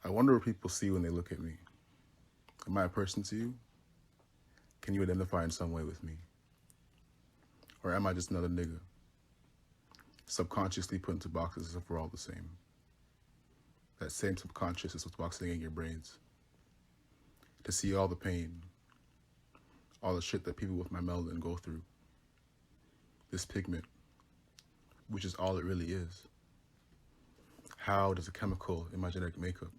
I wonder what people see when they look at me. Am I a person to you? Can you identify in some way with me? Or am I just another nigga, subconsciously put into boxes as if we're all the same? That same subconscious is what's boxing in your brains. To see all the pain, all the shit that people with my melanin go through. This pigment, which is all it really is. How does a chemical in my genetic makeup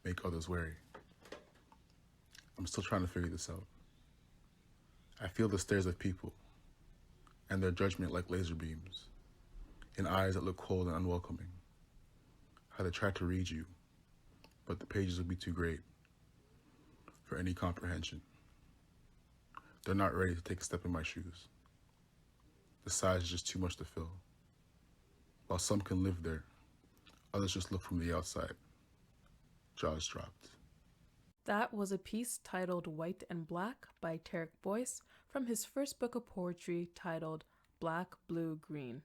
make others wary? I'm still trying to figure this out. I feel the stares of people and their judgment like laser beams in eyes that look cold and unwelcoming. How they try to read you, but the pages would be too great for any comprehension. They're not ready to take a step in my shoes. The size is just too much to fill. While some can live there, others just look from the outside. Jaws dropped. That was a piece titled White and Black by Tarek Boyce from his first book of poetry titled Black, Blue, Green.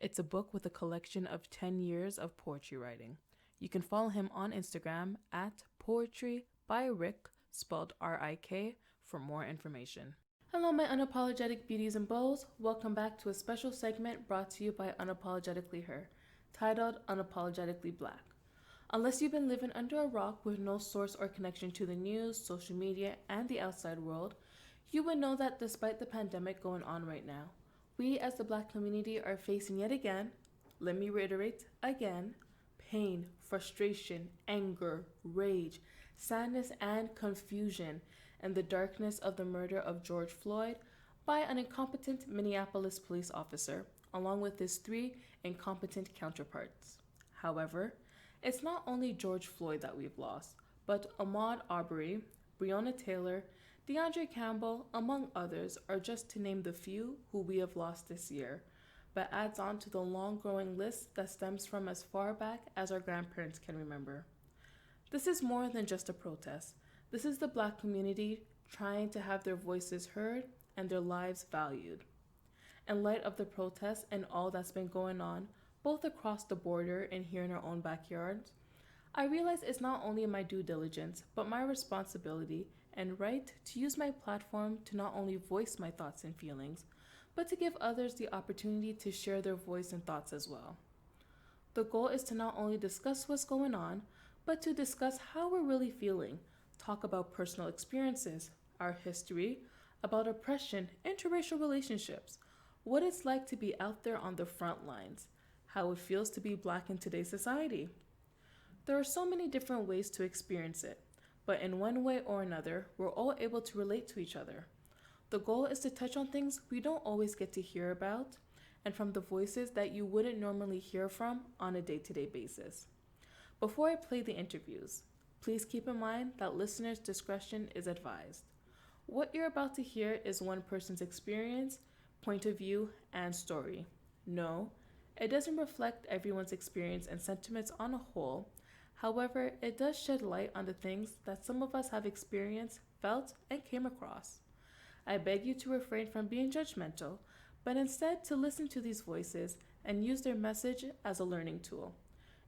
It's a book with a collection of 10 years of poetry writing. You can follow him on Instagram at Poetry by Rick, spelled R-I-K, for more information. Hello, my unapologetic beauties and beaux. Welcome back to a special segment brought to you by Unapologetically Her, titled Unapologetically Black. Unless you've been living under a rock with no source or connection to the news, social media, and the outside world, you would know that despite the pandemic going on right now, we as the Black community are facing yet again, let me reiterate again, pain, frustration, anger, rage, sadness, and confusion in the darkness of the murder of George Floyd by an incompetent Minneapolis police officer, along with his 3 incompetent counterparts. However, it's not only George Floyd that we've lost, but Ahmaud Arbery, Breonna Taylor, DeAndre Campbell, among others, are just to name the few who we have lost this year, but adds on to the long growing list that stems from as far back as our grandparents can remember. This is more than just a protest. This is the Black community trying to have their voices heard and their lives valued. In light of the protests and all that's been going on, both across the border and here in our own backyards, I realize it's not only my due diligence, but my responsibility and right to use my platform to not only voice my thoughts and feelings, but to give others the opportunity to share their voice and thoughts as well. The goal is to not only discuss what's going on, but to discuss how we're really feeling, talk about personal experiences, our history, about oppression, interracial relationships, what it's like to be out there on the front lines, how it feels to be Black in today's society. There are so many different ways to experience it, but in one way or another, we're all able to relate to each other. The goal is to touch on things we don't always get to hear about, and from the voices that you wouldn't normally hear from on a day-to-day basis. Before I play the interviews, please keep in mind that listeners' discretion is advised. What you're about to hear is one person's experience, point of view, and story. No, it doesn't reflect everyone's experience and sentiments on a whole. However, it does shed light on the things that some of us have experienced, felt, and came across. I beg you to refrain from being judgmental, but instead to listen to these voices and use their message as a learning tool.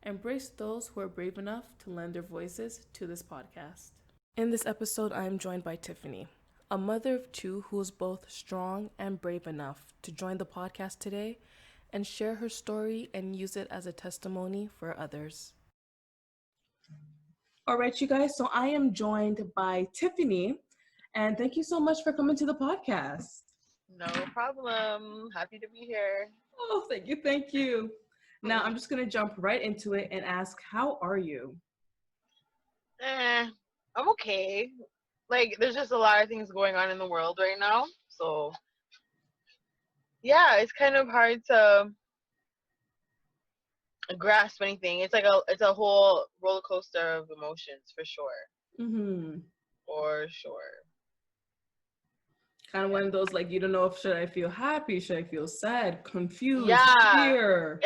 Embrace those who are brave enough to lend their voices to this podcast. In this episode, I am joined by Tiffany, a mother of 2 who is both strong and brave enough to join the podcast today and share her story and use it as a testimony for others. All right, you guys, so I am joined by Tiffany, and thank you so much for coming to the podcast. No problem. Happy to be here. Oh, thank you, thank you. Now, I'm just going to jump right into it and ask, how are you? I'm okay. Like, there's just a lot of things going on in the world right now. So, yeah, it's kind of hard to grasp anything. It's a whole roller coaster of emotions for sure. Mm-hmm. For sure. Kind of one of those, like, you don't know if should I feel happy, should I feel sad, confused, Yeah. fear.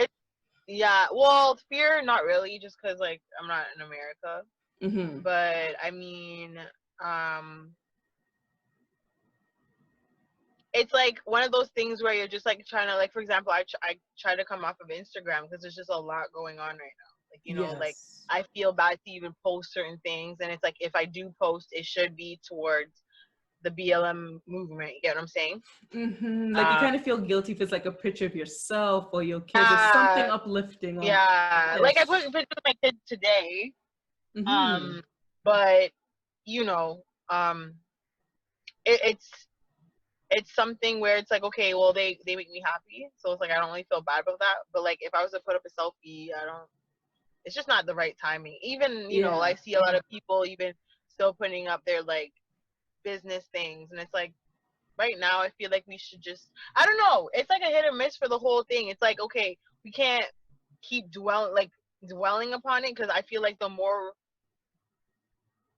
Well, fear, not really, just because, like, I'm not in America. Mm-hmm. But, I mean, it's like one of those things where you're just like trying to, like, for example, I try to come off of Instagram because there's just a lot going on right now. Like, like Yes. I feel bad to even post certain things, and it's like if I do post, it should be towards the BLM movement. You get what I'm saying? Like you Um, kind of feel guilty if it's like a picture of yourself or your kids or something yeah, uplifting or yeah. Like I put ish. a picture of my kids today. Mm-hmm. Um, but you know, um, it's something where it's like, okay, well, they make me happy, so it's like I don't really feel bad about that. But like if I was to put up a selfie, I don't. It's just not the right timing. Even I Yeah. see a lot of people even still putting up their like business things, and it's like right now I feel like we should just, I don't know, it's like a hit or miss for the whole thing. It's like, okay, we can't keep dwelling upon it, because I feel like the more,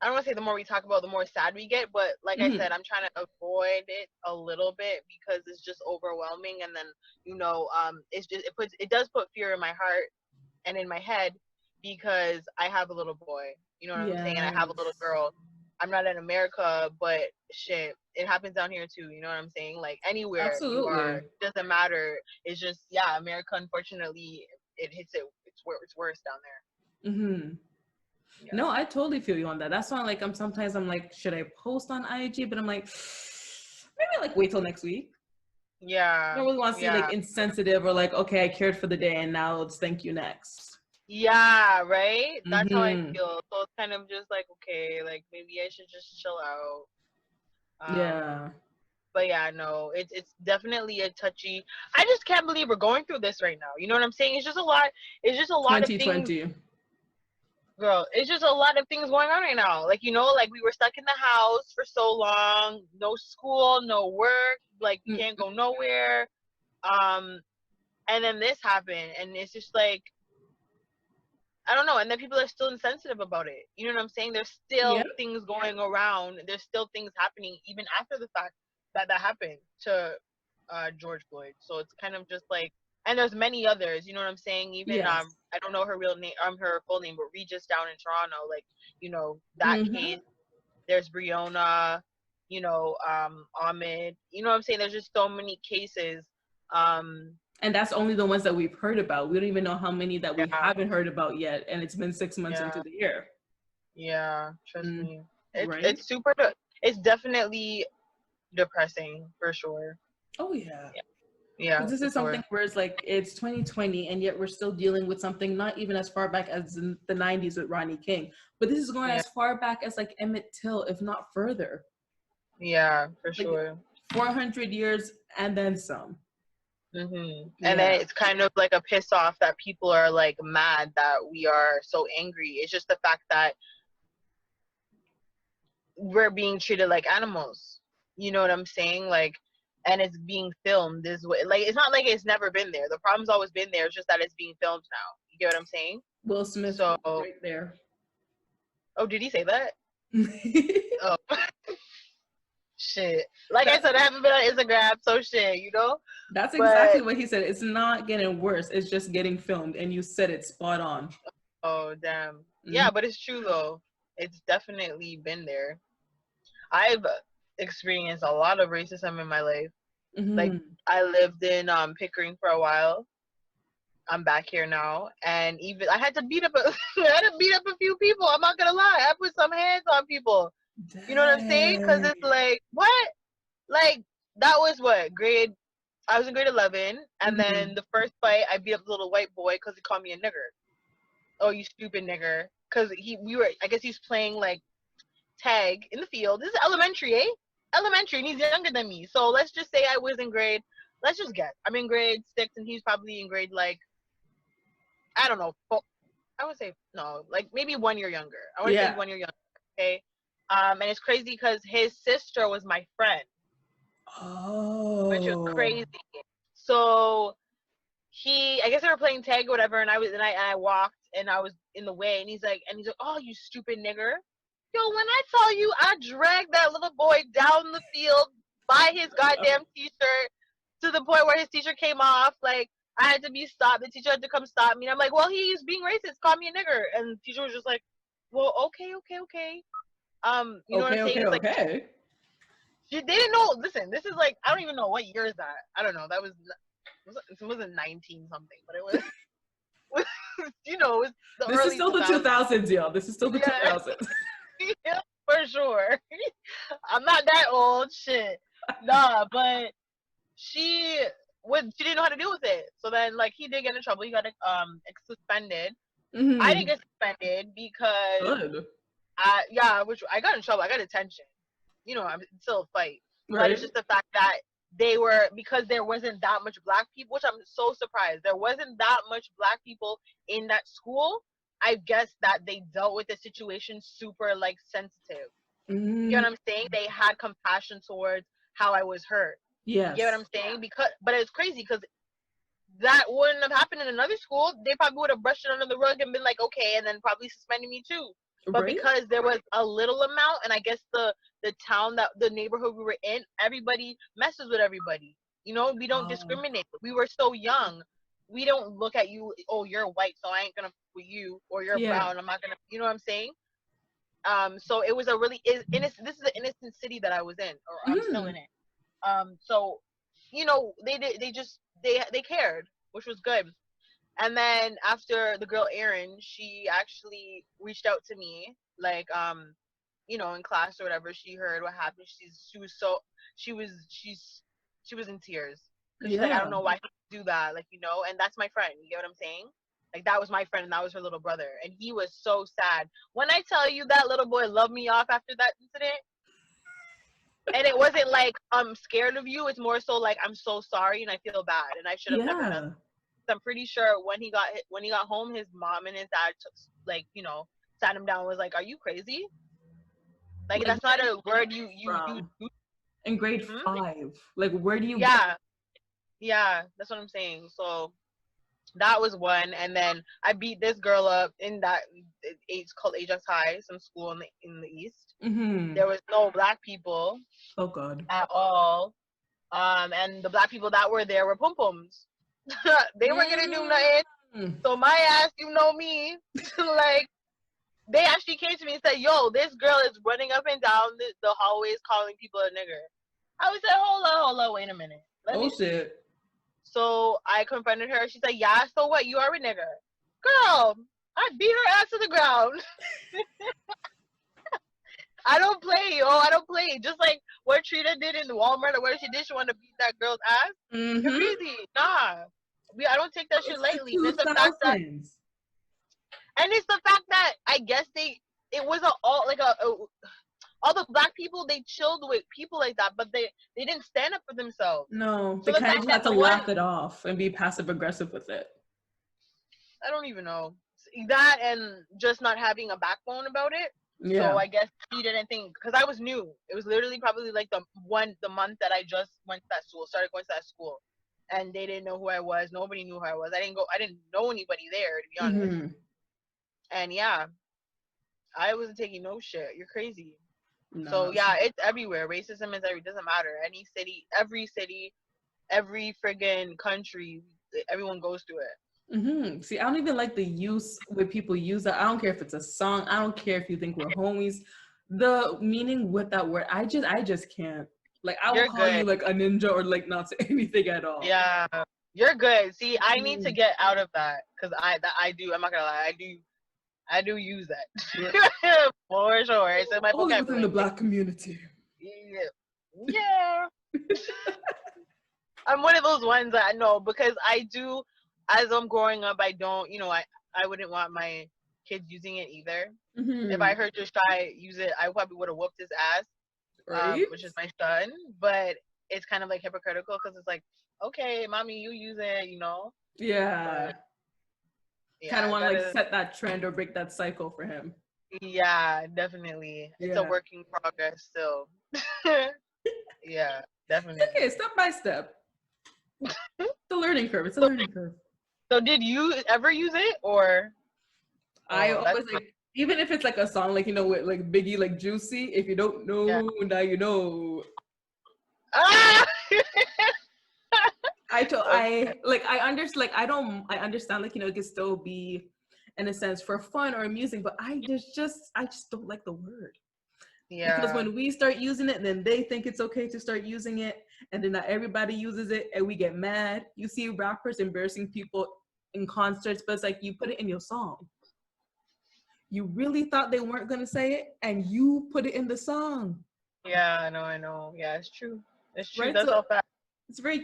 I don't want to say the more we talk about, the more sad we get, but like I Mm-hmm. said, I'm trying to avoid it a little bit because it's just overwhelming. And then it's just, it does put fear in my heart and in my head, because I have a little boy. You know what I'm saying? And I have a little Yes. girl. I'm not in America, but shit, it happens down here too. You know what I'm saying? Like anywhere you are, Absolutely. it doesn't matter. It's just, yeah, America, unfortunately, it hits it. It's worse down Mm-hmm. there. No, I totally feel you on that. That's why like I'm like, should I post on IG? But I'm like, maybe like wait till next week. I Yeah, don't really want to see like yeah, insensitive or like, okay, I cared for the day and now let's thank you next. yeah. Right. That's how I Mm-hmm. feel. So it's kind of just like, okay, like maybe I should just chill out. Yeah. But yeah, no, it's definitely a touchy. I just can't believe we're going through this right now. You know what I'm saying? It's just a lot. It's just a lot of things, 2020. girl. It's just a lot of things going on right now. Like like we were stuck in the house for so long, no school, no work. Like we can't go nowhere. Um, and then this happened, and it's just like, I don't know. And then people are still insensitive about it. You know what I'm saying? There's Yeah. still things going around. There's still things happening even after the fact that happened to George Floyd. So it's kind of just like, and there's many others. You know what I'm saying? Even Yes. I don't know her real name, her full name, but Regis down in Toronto. Like that Mm-hmm. case. There's Brianna. Ahmed. You know what I'm saying? There's just so many cases. Um, And that's only the ones that we've heard about. We don't even know how many that we yeah, haven't heard about yet. And it's been 6 months into yeah. the year. Yeah, trust Mm, me. right? It's it's definitely depressing for sure. Oh, yeah. Yeah, yeah, Because this for is something sure. where it's like it's 2020 and yet we're still dealing with something not even as far back as in the 90s with Ronnie King, but this is going Yeah, as far back as like Emmett Till, if not further. yeah, for Like sure. 400 years and then some. And then Yeah. it's kind of like a piss off that people are like mad that we are so angry. It's just the fact that we're being treated like animals. You know what I'm saying? Like, and it's being filmed this way. Like, it's not like it's never been there. The problem's always been there. It's just that it's being filmed now. You get what I'm saying? Will Smith So, right there. oh, did he say that? Oh, shit. Like I that's said, I haven't been on Instagram, so shit. that's But exactly what he said. It's not getting worse. It's just getting filmed. And you said it spot on. oh damn, Mm-hmm. yeah. But it's true though. It's definitely been there. I've experienced a lot of racism in my life. Like Mm-hmm. I lived in Pickering for a while. I'm back here now, and even I had to beat up I had to beat up a few people. I'm not gonna lie. I put some hands on people. You know what I'm saying? Because Dang. it's like what? Like that was what grade I was in grade 11, and Mm-hmm. then the first fight, I beat up the little white boy because he called me a nigger. Oh, you stupid nigger! Because I guess he's playing like tag in the field. This is elementary, eh? Elementary, and he's younger than me. So let's just say I was in grade. Let's just guess. I'm in grade 6, and he's probably in grade like I don't know. I would say no, like maybe 1 year younger. I want to say Yeah. 1 year younger. Okay. And it's crazy because his sister was my friend, which was Oh. crazy. So I guess they were playing tag or whatever, and I walked and I was in the way, and he's like, oh, you stupid nigger. Yo, when I tell you I dragged that little boy down the field by his goddamn t-shirt to the point where his t-shirt came off, like I had to be stopped. The teacher had to come stop me. And I'm like, well, he's being racist. Call me a nigger. And the teacher was just like, well, okay, okay, okay. You know what I'm Okay, saying? okay, It's like okay. they didn't know. Listen, this is like I don't even know what year is that. I don't know. That was it wasn't 19 something, but it was You know, it's the This is early still the 2000s. 2000s, y'all. This is still the Yeah, 2000s. yeah, for sure. I'm not that old, shit. Nah, but she she didn't know how to deal with it. So then, like, he did get in trouble. He got suspended. I didn't Mm-hmm. get suspended because Good. which I got in trouble. I got detention. You know, I'm still a fight, but it's Right? just the fact that they were, because there wasn't that much black people, which I'm so surprised. There wasn't that much black people in that school. I guess that they dealt with the situation super like sensitive. You get Mm, what I'm saying? They had compassion towards how I was hurt. You get what yes. I'm saying? Because, but it's crazy because that wouldn't have happened in another school. They probably would have brushed it under the rug and been like, okay, and then probably suspended me too. But Right? because there was a little amount, and I guess the town, that the neighborhood we were in, everybody messes with everybody. You know, we don't Oh. discriminate. We were so young. We don't look at you, oh, you're white, so I ain't gonna f with you, or you're Yeah. brown, I'm not gonna, you know what I'm saying? So it was a really innocent. This is an innocent city that I was in, or I'm still Mm. in it. So, you know, they cared, which was good. And then after the girl Erin, she actually reached out to me, like, you know, in class or whatever. She heard what happened. She was so she was in tears because she's like, I don't Yeah. know why he do that, like, you know. And that's my friend. You get what I'm saying? Like, that was my friend, and that was her little brother, and he was so sad. When I tell you that little boy loved me off after that incident, and it wasn't like I'm scared of you. It's more so like, I'm so sorry and I feel bad and I should have never done. Yeah. I'm pretty sure when he got home, his mom and his dad like, you know, sat him down and was like, "Are you crazy? Like, Like, that's not where a word you from? In grade hmm? 5. Like, where do you get? Yeah, yeah, that's what I'm saying. So that was one, and then I beat this girl up in that it's called Ajax High, some school in the east. Mm-hmm. There was no black people Oh, God. at all. And the black people that were there were pom poms. They weren't gonna do nothing. Mm. So my ass, you know me, like, they actually came to me and said, "Yo, this girl is running up and down the hallways calling people a nigger." I was like, hold on, wait a minute, let Oh, me see. shit. So I confronted her. She's like, "Yeah, so what? You are a nigger, girl." I beat her ass to the ground. I don't play, yo. I don't play. Just like what Trina did in the Walmart or where she did, she wanted to beat that girl's ass. You're Mm-hmm. crazy. Nah. I don't take that shit It's the lightly. And it's the fact that I guess it was all the black people, they chilled with people like that, but they didn't stand up for themselves. No, So they the kind of fact just that had to the one, laugh it off and be passive aggressive with it. I don't even know, that and just not having a backbone about it. So Yeah. I guess she didn't think, because I was new. It was literally probably like the month that I just went to that school, started going to that school, and they didn't know who I was. Nobody knew who I was. I didn't know anybody there, to be honest. Mm-hmm. And yeah, I wasn't taking no shit. You're crazy. So No. yeah, it's everywhere. Racism is doesn't matter. Every city, every friggin' country, everyone goes through it. Mm-hmm. See, I don't even like the use where people use that. I don't care if it's a song. I don't care if you think we're homies. The meaning with that word, I just can't. Like, I will You're call you good. like a ninja or like not say anything at all. Yeah, you're good. See, I need to Mm. get out of that because I do. I'm not gonna lie. I do use Right. that for sure. It's in my Only within vocabulary. the Black community. Yeah. Yeah. I'm one of those ones that I know because I do. As I'm growing up, I don't. You know, I wouldn't want my kids using it either. If Mm-hmm. I heard just try use it, I probably would have whooped his ass. Right? Which is my son. But it's kind of like hypocritical because it's like, okay, mommy, you use it, you know. Yeah. But yeah, Kind of I want to like gotta. set that trend or break that cycle for him. Yeah, definitely. It's a Yeah. work in progress still. Yeah, definitely. Okay, step by step. It's a learning curve. It's a So, learning curve. so did you ever use it or? I Oh, that's always like, even if it's like a song, like, you know, with like Biggie, like Juicy, if you don't yeah. know, now you know. Ah! I like, I understand, like, I understand, like, you know, it can still be in a sense for fun or amusing, but I just don't like the word. Because Yeah. when we start using it, then they think it's okay to start using it, and then not everybody uses it, and we get mad. You see rappers embarrassing people in concerts, but it's like you put it in your song. You really thought they weren't gonna say it, and you put it in the song. Yeah, I know. Yeah, it's true. It's true. Right? That's So all fact. it's very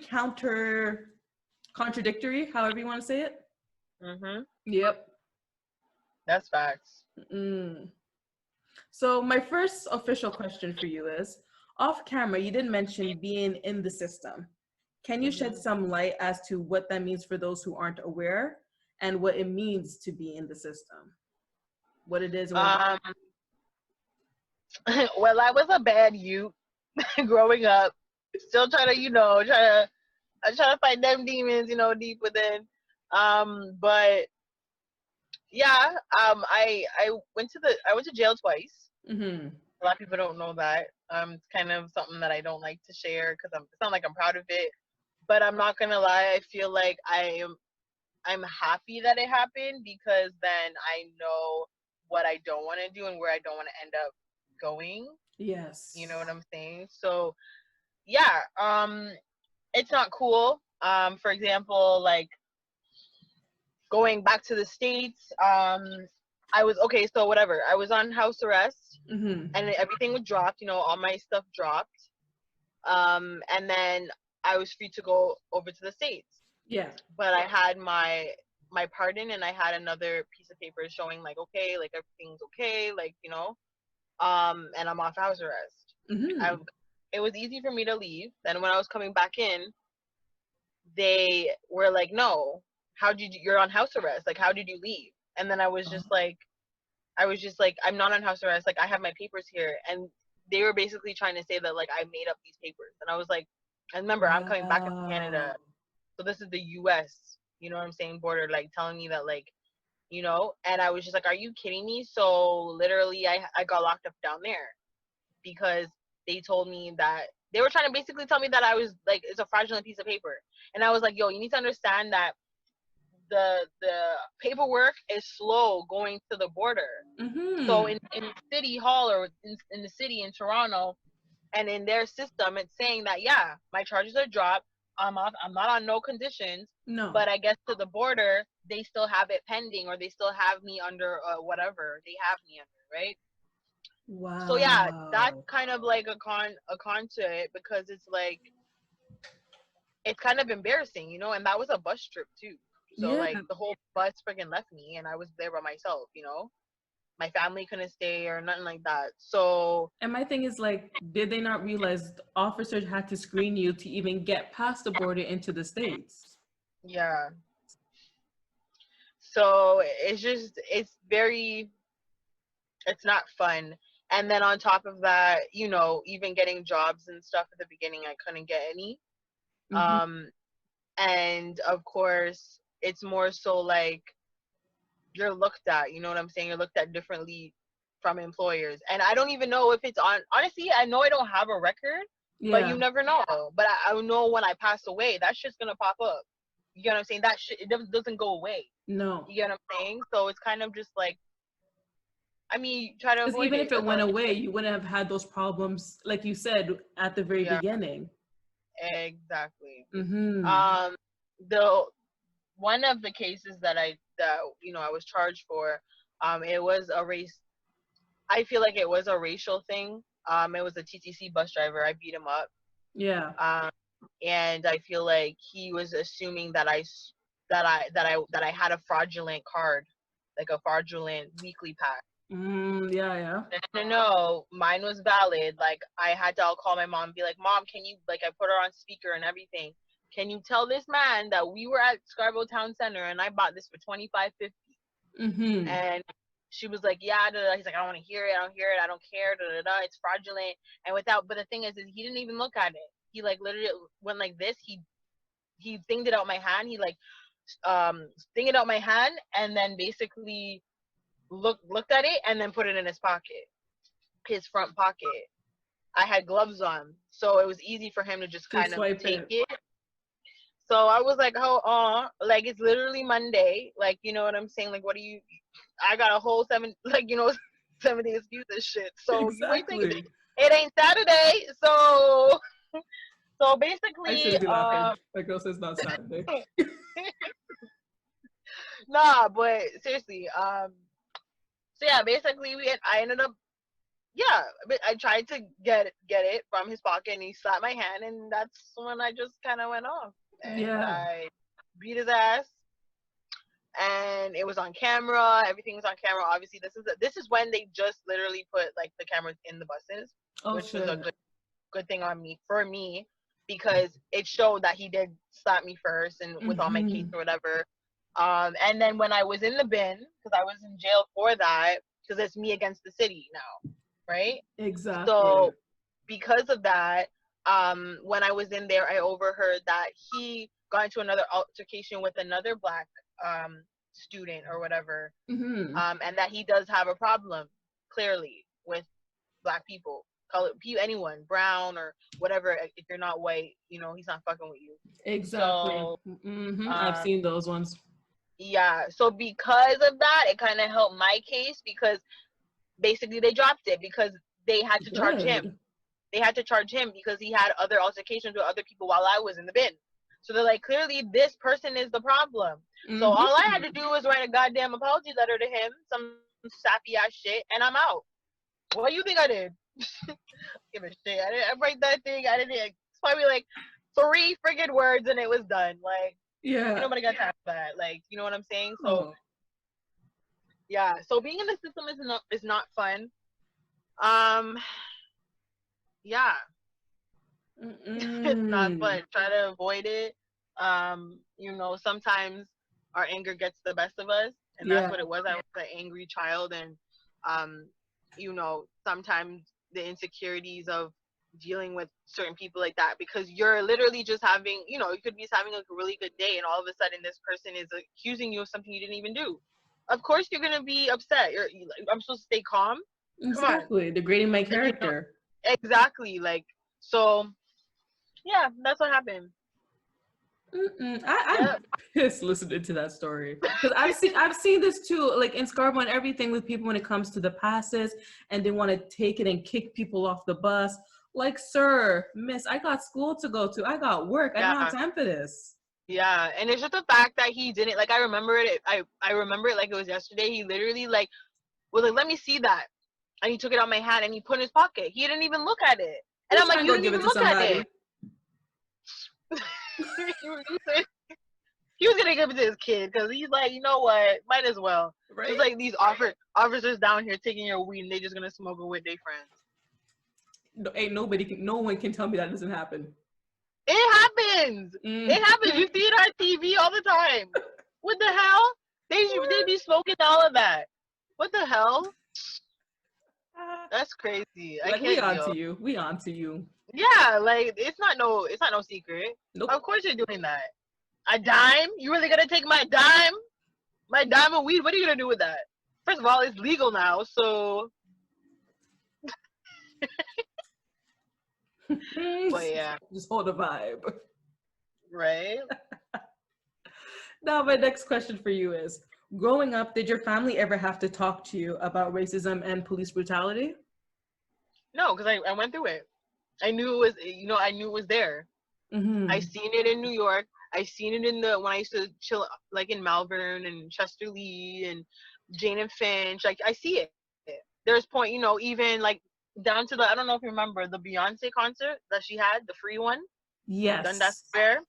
contradictory, however you want to say it. Mhm. Yep. That's facts. Mm. So my first official question for you is, off camera, you did mention being in the system. Can you shed Mhm. some light as to what that means for those who aren't aware and what it means to be in the system? What it is and what Um. Well, I was a bad youth growing up. Still trying to, I try to fight them demons, deep within. But yeah, I went to jail twice. mm-hmm. A lot of people don't know that. It's kind of something that I don't like to share because it's not like I'm proud of it. But I'm not gonna lie, I feel like I'm happy that it happened because then I know what I don't want to do and where I don't want to end up going. Yes. You know what I'm saying? So yeah, it's not cool. For example, like going back to the States, I was okay, so whatever. I was on house arrest Mm-hmm. and everything was dropped, all my stuff dropped. And then I was free to go over to the States. Yeah. But I had my pardon and I had another piece of paper showing like okay, like everything's okay, like, and I'm off house arrest. I Mm-hmm. It was easy for me to leave. Then when I was coming back in, they were like, "No, you're on house arrest. Like, how did you leave?" And then I was just like, "I'm not on house arrest. Like, I have my papers here." And they were basically trying to say that like I made up these papers. And I was like, and remember, I'm coming back into Canada, Wow. so this is the U.S. You know what I'm saying? Border, like telling me that like, And I was just like, "Are you kidding me?" So literally, I got locked up down there because they told me that they were trying to basically tell me that I was like it's a fraudulent piece of paper, and I was like, "Yo, you need to understand that the paperwork is slow going to the border." So Mm-hmm. in City Hall or in the city in Toronto and in their system, it's saying that yeah, my charges are dropped. I'm not on no conditions, No. but I guess to the border they still have it pending or they still have me under whatever they have me under, right? So yeah, that's Wow. kind of like a con to it because it's like it's kind of embarrassing, and that was a bus trip too. So Yeah. like the whole bus freaking left me and I was there by myself. My family couldn't stay or nothing like that. So And my thing is like, did they not realize the officers had to screen you to even get past the border into the States? yeah. So it's not fun. And then on top of that, even getting jobs and stuff at the beginning, I couldn't get any. Mm-hmm. Um, and of course, it's more so like you're looked at, you know what I'm saying? You're looked at differently from employers. And I don't even know if it's honestly, I know I don't have a record, but Yeah. you never know. But I know when I pass away, that shit's gonna pop up. You get what I'm saying? That shit, it doesn't go away. No. You get what I'm saying? So it's kind of just like, I mean, try to Because avoid even it if it as went much as away, you you wouldn't have had those problems, like you said at the very can. Yeah, beginning. exactly. Mm-hmm. Um, the one of the cases that I was charged for, it was a race. I feel like it was a racial thing. It was a TTC bus driver. I beat him up. Yeah. Um, and I feel like he was assuming that I had a fraudulent card, like a fraudulent weekly pass. Yeah, yeah. No, mine was valid. Like I had to call my mom and be like, "Mom, can you like I put her on speaker and everything. Can you tell this man that we were at Scarborough Town Center and I bought this for 25.50?" Mm-hmm. And she was like, "Yeah." Da, da. He's like, "I don't want to hear it. I don't hear it. I don't care. Da, da, da. It's fraudulent." And but the thing is he didn't even look at it. He like literally went like this. He thinged it out my hand. He like thinged it out my hand and then basically looked at it and then put it in his front pocket. I had gloves on, so it was easy for him to just To kind of swipe take it. it. So I was like, "Oh, like it's literally Monday. Like, you know what I'm saying? Like, what do you? I got a whole 7 day excuse this shit. So you ain't thinking Exactly. it ain't Saturday. So I basically, shouldn't be laughing. My girl says not Saturday. Nah, but seriously, so yeah, basically I ended up, yeah, but I tried to get it from his pocket, and he slapped my hand, and that's when I just kind of went off, and Yeah. I beat his ass, and it was on camera. Everything was on camera. Obviously, this is when they just literally put like the cameras in the buses, Oh which was a shit. good thing on me for me, because it showed that he did slap me first and with all my case Mm-hmm. or whatever. And then when I was in the bin, because I was in jail for that, because it's me against the city now, right? Exactly. So because of that, when I was in there, I overheard that he got into another altercation with another black um, student or whatever, Mm-hmm. and that he does have a problem clearly with black people, color, anyone, brown or whatever. If you're not white, he's not fucking with you. Exactly. So, Mm-hmm. I've um, seen those ones. yeah. So because of that, it kind of helped my case, because basically they dropped it because they had to charge him. Good. They had to charge him because he had other altercations with other people while I was in the bin. So they're like, clearly this person is the problem. So all I had to Mm-hmm. do was write a goddamn apology letter to him, some sappy ass shit, and I'm out. What do you think I did? Give a shit. I write that thing. I didn't. It's probably like 3 friggin' words, and it was done. Like, ain't Yeah. nobody got time for that. Like, you know what I'm saying? So Oh. yeah. So being in the system is not fun. Um. Yeah. It's not Mm-mm. fun. Try to avoid it. Sometimes our anger gets the best of us, and that's Yeah. what it was. I was an angry child, and um, sometimes the insecurities of dealing with certain people like that, because you're literally just having, you could be having a really good day, and all of a sudden this person is accusing you of something you didn't even do. Of course, you're gonna be upset. I'm supposed to stay calm. Come on, Exactly. Degrading my and character. exactly, like, so. Yeah, that's what happened. Mm-mm. I'm Yep. pissed listening to that story because I've seen this too, like in Scarborough and everything with people when it comes to the passes, and they want to take it and kick people off the bus. Like, sir, miss, I got school to go to. I got work. I don't have Yeah. time for this. Yeah. And it's just the fact that he didn't, like, I remember it. I remember it like it was yesterday. He literally like was like, let me see that. And he took it out my hand and he put in his pocket. He didn't even look at it. And Who's I'm like, trying to you go didn't give it even to look at it. somebody? He was gonna give it to his kid because he's like, you know what? Might as well. Just Right? like these officers down here taking your weed and they just gonna smoke it with their friends. No, ain't nobody can. No one can tell me that doesn't happen. It happens. Mm. It happens. You see it on TV all the time. What the hell? They be smoking all of that. What the hell? That's crazy. I Like, we can't on to deal. you. We on to you. Yeah, like it's not no secret. Of Nope. course you're doing that. A dime? You really gonna take my dime? My dime of weed? What are you gonna do with that? First of all, it's legal now, so but yeah, Just hold the vibe. right? Now, my next question for you is, growing up, did your family ever have to talk to you about racism and police brutality? No, because I went through it. I knew it was I knew it was there. I Mm-hmm. seen it in New York. I seen it in the when I used to chill like in Malvern and Chester Lee and Jane and Finch. Like I see it. There's point, even like down to the I don't know if you remember the Beyonce concert that she had, the free one, Dundas Yes. Square,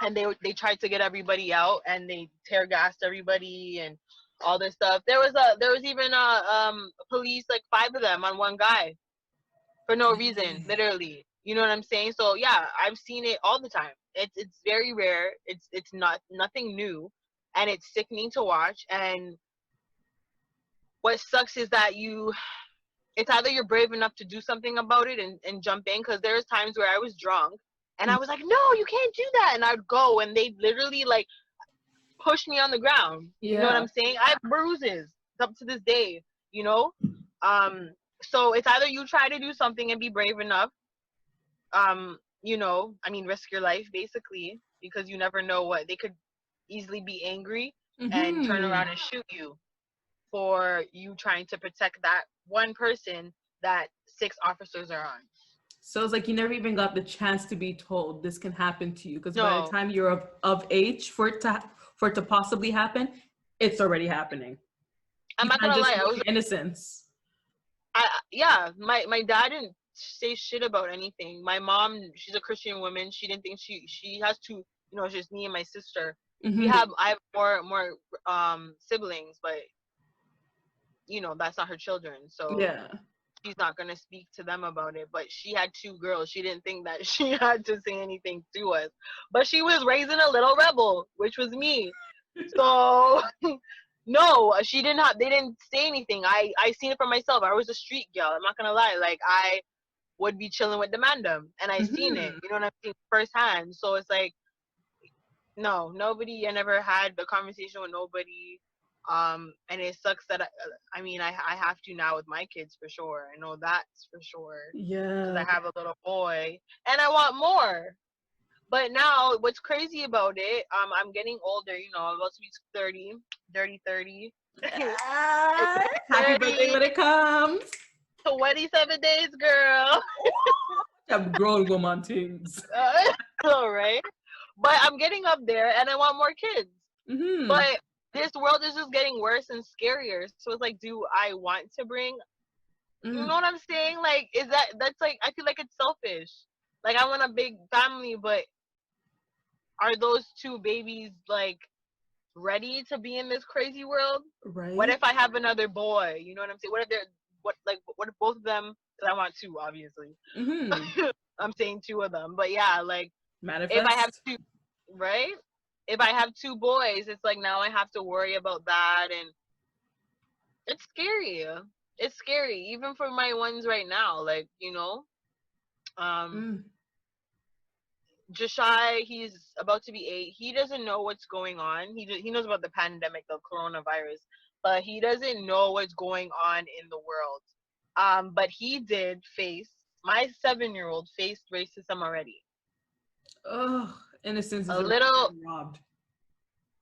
and they tried to get everybody out and they tear gassed everybody and all this stuff. There was even police, like 5 of them on one guy for no reason, literally. You know what I'm saying? So yeah, I've seen it all the time. It's very rare. It's not nothing new, and it's sickening to watch. And what sucks is that it's either you're brave enough to do something about it and jump in, because there's times where I was drunk and I was like, no, you can't do that, and I'd go and they literally like push me on the ground. You know what Yeah. I'm saying? I have bruises up to this day. You know, um. So it's either you try to do something and be brave enough, I mean, risk your life basically, because you never know what they could easily be angry and turn Mm-hmm. around and shoot you for you trying to protect that one person that 6 officers are on. So it's like you never even got the chance to be told this can happen to you, because by the No, time you're of age for it to possibly happen, it's already happening. I'm You not can't gonna just lie. lose your innocence. Yeah, my dad didn't say shit about anything. My mom, she's a Christian woman. She didn't think she has to, it's just me and my sister. Mm-hmm. I have more siblings, but that's not her children. So Yeah. she's not gonna speak to them about it. But she had two girls. She didn't think that she had to say anything to us. But she was raising a little rebel, which was me. So no, she didn't have. They didn't say anything. I seen it for myself. I was a street girl. I'm not gonna lie. Like I would be chilling with the mandem, and I seen it. Mm-hmm. You know what I'm saying firsthand. So it's like no, nobody. I never had the conversation with nobody. And it sucks that I have to now with my kids for sure. I know that's for sure because Yeah. I have a little boy and I want more. But now, what's crazy about it? I'm getting older. I'm about to be 30, dirty 30. Ah, happy birthday 30, when it comes. 27 days, girl. I'm grown woman things. All right. But I'm getting up there and I want more kids. Mm-hmm. But this world is just getting worse and scarier. So it's like, do I want to bring, you know Mm. what I'm saying? Like, that's like, I feel like it's selfish. Like, I want a big family, but are those two babies, like, ready to be in this crazy world? What Right? if I have another boy? You know what I'm saying? What if both of them, because I want two, obviously. Mm-hmm. I'm saying two of them. But yeah, like, if I have Manifest. two, right? If I have two boys, it's like now I have to worry about that, and it's scary. It's scary, even for my ones right now. Like um, Mm. Jashai, he's about to be 8. He doesn't know what's going on. He knows about the pandemic, the coronavirus, but he doesn't know what's going on in the world. But he did face my 7-year-old faced racism already. Ugh. Innocence is A already little getting robbed.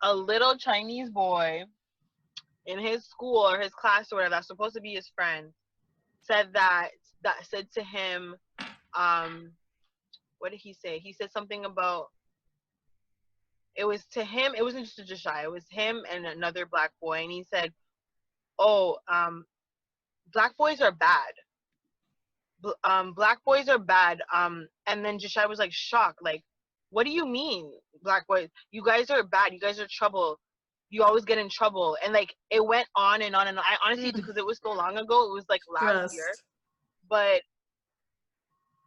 a little Chinese boy in his school or his class or whatever that's supposed to be his friend said that said to him, um what did he say? He said something about, it was to him, it wasn't just to Jashai, it was him and another black boy, and he said, oh, black boys are bad. Black boys are bad. And then Jashai was like shocked, like, what do you mean, black boys? You guys are bad. You guys are trouble. You always get in trouble. And like it went on and on and on. I honestly, Mm. because it was so long ago, it was like last year. Stressed. But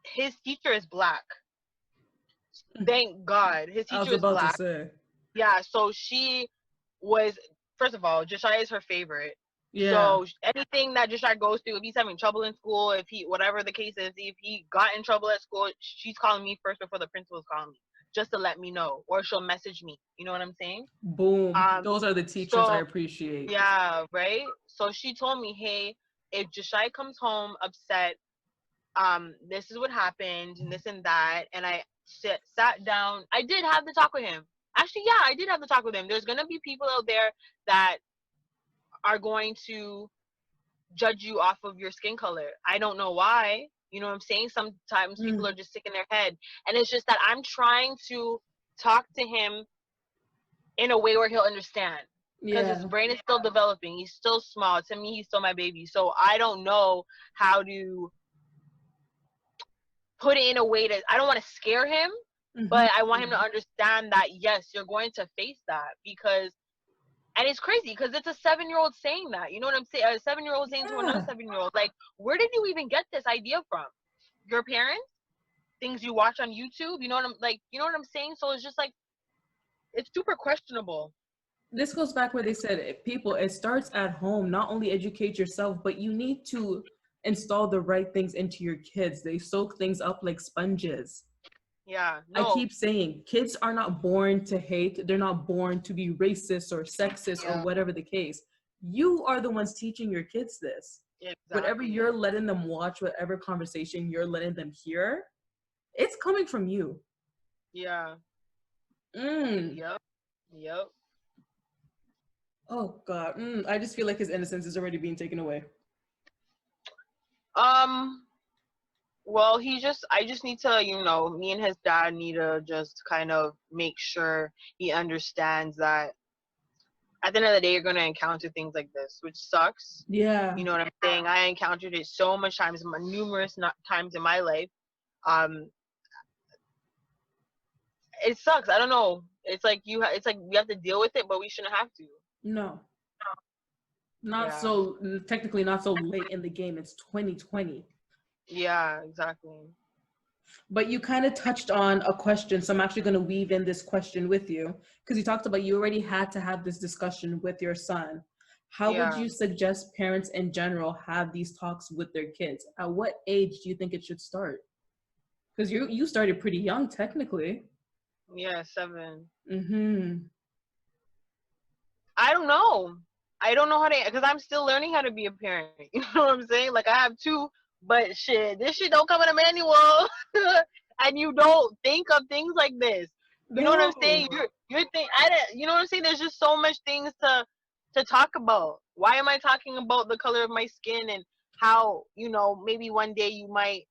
his teacher is black. Thank God, his I was teacher is about to black. say. Yeah, so she was, first of all, Jashai is her favorite. Yeah. So anything that Jashai goes through, if he's having trouble in school, if he, whatever the case is, if he got in trouble at school, she's calling me first before the principal's calling me, just to let me know, or she'll message me. You know what I'm saying? Boom. Um, Those are the teachers I so appreciate. yeah, right. So she told me, hey, if Jashai comes home upset, this is what happened and this and that, and I sat down. I did have the talk with him. Actually, yeah, I did have the talk with him. There's gonna be people out there that are going to judge you off of your skin color. I don't know why. You know what I'm saying? Sometimes people Mm. are just sick in their head, and it's just that I'm trying to talk to him in a way where he'll understand, because his Yeah. brain is still developing. He's still small. To me, he's still my baby. So I don't know how to put it in a way that I don't want to scare him, Mm-hmm. but I want him to understand that yes, you're going to face that, because, and it's crazy because it's a 7-year-old saying that. You know what I'm saying? A 7-year-old saying to another Yeah. 7-year-old, like, where did you even get this idea from? Your parents? Things you watch on YouTube? You know what I'm like? You know what I'm saying? So it's just like it's super questionable. This goes back where they said people, it starts at home. Not only educate yourself, but you need to install the right things into your kids. They soak things up like sponges. Yeah. I No. keep saying kids are not born to hate. They're not born to be racist or sexist or Yeah. whatever the case. You are the ones teaching your kids this. Whatever Exactly. you're letting them watch, whatever conversation you're letting them hear, it's coming from you. Yeah. Mm. Yep. Yep. Oh God. I just feel like his innocence is already being taken away. Um. Well, I just need to, me and his dad need to just kind of make sure he understands that at the end of the day, you're going to encounter things like this, which sucks. Yeah. You know what I'm saying? I encountered it so much times, numerous times in my life. It sucks. I don't know. It's like it's like we have to deal with it, but we shouldn't have to. No. Not Yeah. so, technically not so late in the game. It's 2020. Yeah, exactly. But you kind of touched on a question, so I'm actually going to weave in this question with you, because you talked about you already had to have this discussion with your son. How would Yeah. you suggest parents in general have these talks with their kids? At what age do you think it should start? Because you started pretty young, technically. Yeah, 7. Mm-hmm. I don't know. I don't know how to, because I'm still learning how to be a parent. You know what I'm saying? Like, I have 2, but shit, this shit don't come in a manual. And you don't think of things like this. You know what I'm saying? No. You know what I'm saying? There's just so much things to talk about. Why am I talking about the color of my skin and how, maybe one day you might,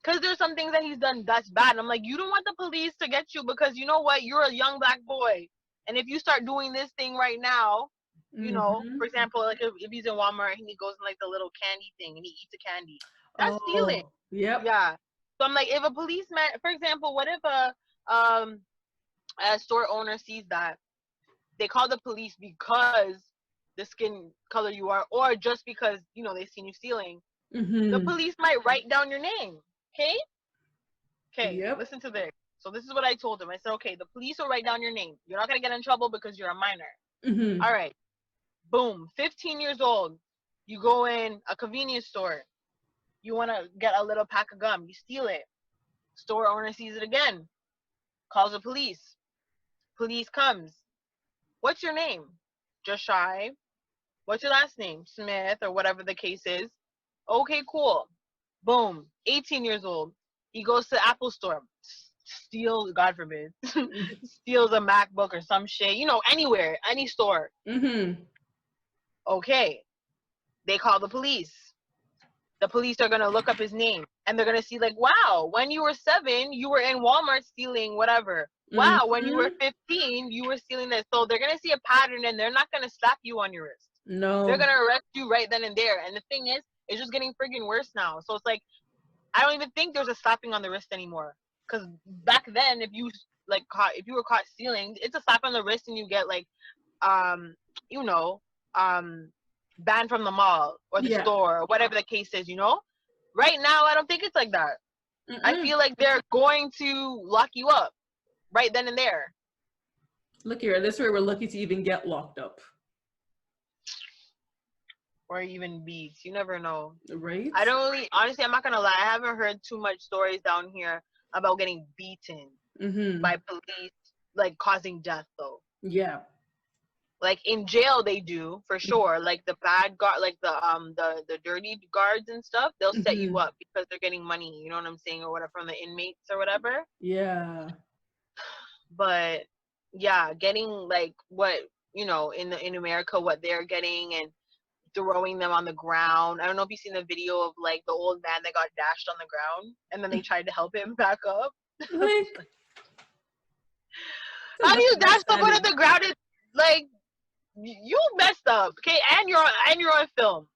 because there's some things that he's done that's bad. And I'm like, you don't want the police to get you because you know what? You're a young black boy. And if you start doing this thing right now, Mm-hmm. for example, like if he's in Walmart and he goes in like the little candy thing and he eats a candy, that's stealing. Oh, yep. Yeah. So I'm like, if a policeman, for example, what if a store owner sees that, they call the police because the skin color you are, or just because, they've seen you stealing. The Mm-hmm. police might write down your name. Okay? Okay, Yep. listen to this. So this is what I told him. I said, okay, the police will write down your name. You're not going to get in trouble because you're a minor. Mm-hmm. All right. Boom. 15 years old. You go in a convenience store. You want to get a little pack of gum. You steal it. Store owner sees it again. Calls the police. Police comes. What's your name? Just Shy. What's your last name? Smith, or whatever the case is. Okay, cool. Boom. 18 years old. He goes to the Apple store. Steals, God forbid, steals a MacBook or some shit. Anywhere, any store. Mm-hmm. Okay. They call the police. The police are going to look up his name. And they're going to see, like, wow, when you were 7, you were in Walmart stealing whatever. Wow, when you were Mm-hmm. 15, you were stealing this. So they're going to see a pattern and they're not going to slap you on your wrist. They're No. going to arrest you right then and there. And the thing is, it's just getting friggin' worse now. So it's like, I don't even think there's a slapping on the wrist anymore. Because back then, if you were caught stealing, it's a slap on the wrist and you get like, um, you know, um, banned from the mall or the Yeah. store or whatever the case is. Right now, I don't think it's like that. I Mm-mm. feel like they're going to lock you up right then and there. Look here, this way we're lucky to even get locked up. Or even beats. You never know. Right? I don't really, honestly, I'm not gonna lie. I haven't heard too much stories down here about getting beaten Mm-hmm. by police, like causing death though. Yeah. Like in jail, they do for sure. Like the bad guard, like the dirty guards and stuff, they'll set you Mm-hmm. up because they're getting money. You know what I'm saying, or whatever from the inmates or whatever. Yeah. But yeah, getting like what in America, what they're getting and throwing them on the ground. I don't know if you've seen the video of like the old man that got dashed on the ground and then they tried to help him back up. Like, How do you nothing dash someone on outstanding. the ground? It's like you messed up, okay? And you're on film.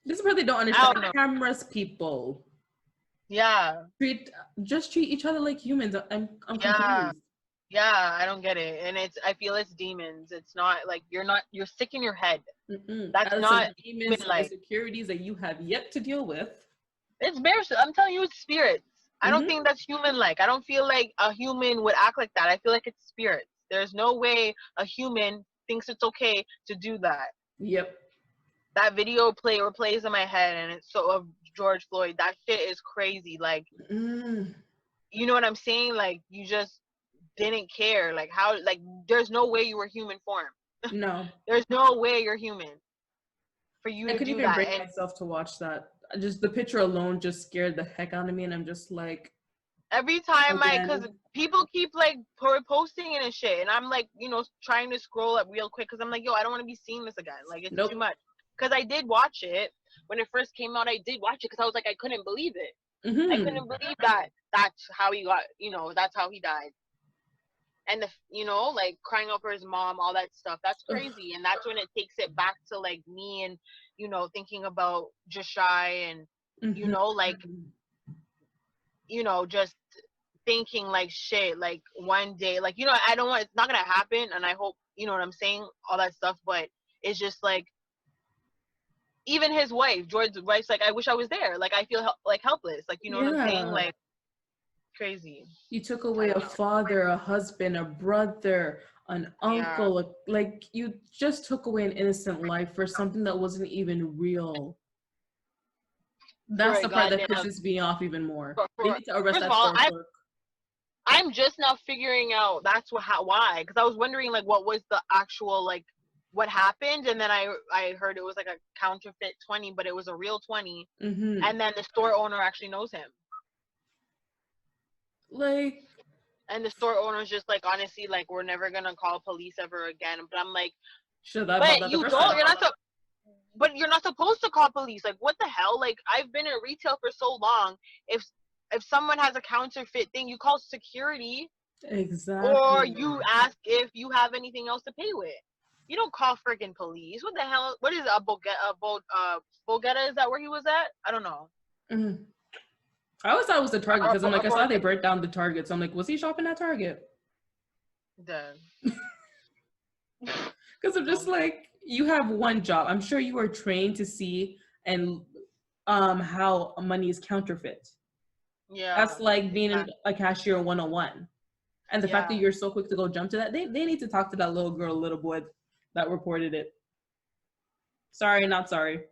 This is where they don't I understand don't know. cameras, people. Yeah, Just treat each other like humans. I'm yeah, confused. yeah. I don't get it, and I feel it's demons. It's not like you're sick in your head. Mm-mm. That's As not some demons human and like. insecurities that you have yet to deal with. It's bears. I'm telling you, it's spirits. I don't Mm-hmm. think that's human like. I don't feel like a human would act like that. I feel like it's spirits. There's no way a human thinks it's okay to do that. Yep. That video plays in my head, and it's so of George Floyd. That shit is crazy. Like, Mm. you know what I'm saying? Like, you just didn't care. Like, how? Like, there's no way you were human form. No. There's no way you're human for you I to couldn't do even that. bring And myself to watch that. Just the picture alone just scared the heck out of me, and I'm just like, every time because again. people keep like posting it and shit, and I'm like, trying to scroll up real quick because I'm like, yo, I don't want to be seeing this again. Like, it's too Nope. much. Because I did watch it when it first came out. I did watch it because I was like, I couldn't believe it. I Mm-hmm. couldn't believe that that's how he got. That's how he died. and like crying out for his mom, all that stuff. That's crazy. And that's when it takes it back to like me and thinking about Jashai and Mm-hmm. like just thinking like shit, like one day, like I don't want, it's not gonna happen, and I hope, what I'm saying, all that stuff, but it's just like, even his wife, George's wife's like, I wish I was there, like I feel like helpless, like what I'm saying, Yeah. like crazy. You took I away don't a know. father, a husband, a brother, an Yeah, uncle. Like, you just took away an innocent life for something that wasn't even real. for That's a the part that goddamn, pisses me off even more. They for need to arrest first of that all, store clerk. I'm just now figuring out that's why, because I was wondering like what was the actual, like what happened, and then I heard it was like a counterfeit 20, but it was a real 20, Mm-hmm. and then the store owner actually knows him, Like, and the store owner's just like, honestly, like we're never gonna call police ever again. But I'm like, should I bought but that the you first don't, time? you're not supposed to call police. Like what the hell? Like I've been in retail for so long. If someone has a counterfeit thing, you call security, or Exactly. you ask if you have anything else to pay with. You don't call freaking police. What the hell? What is a Bogetta? Is that where he was at? I don't know. Mm-hmm. I always thought it was the Target Or, because I'm like, I saw they Borgata. break down the Target. So I'm like, was he shopping at Target? The Because I'm just dumb. like, you have one job. I'm sure you are trained to see and how money is counterfeit. Yeah. That's like being in Exactly. a cashier 101. And the fact that Yeah. you're so quick to go jump to that, they need to talk to that little girl, little boy that reported it. Sorry, not sorry.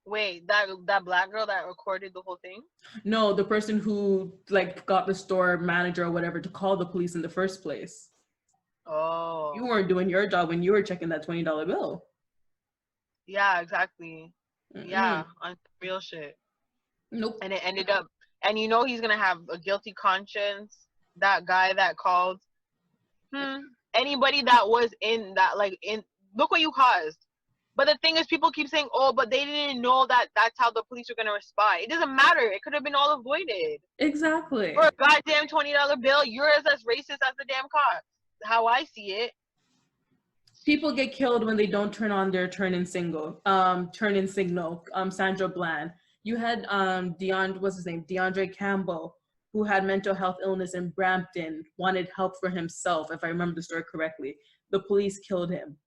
Wait, that black girl that recorded the whole thing? No, the person who like got the store manager or whatever to call the police in the first place. You Oh. weren't doing your job when you were checking that $20 bill. Yeah, exactly. Mm-mm. Yeah, on real shit. Nope. And it ended up, and he's gonna have a guilty conscience. That guy that called, anybody that was in that, like, in, look what you caused. But the thing is, people keep saying, "Oh, but they didn't know that that's how the police are gonna respond." It doesn't matter. It could have been all avoided for a Exactly. goddamn $20 bill. You're as racist as the damn cops. How I see it. People get killed when they don't turn on their turn in signal. Sandra Bland. You had what's his name? DeAndre Campbell, who had mental health illness in Brampton, wanted help for himself, if I remember the story correctly. The police killed him.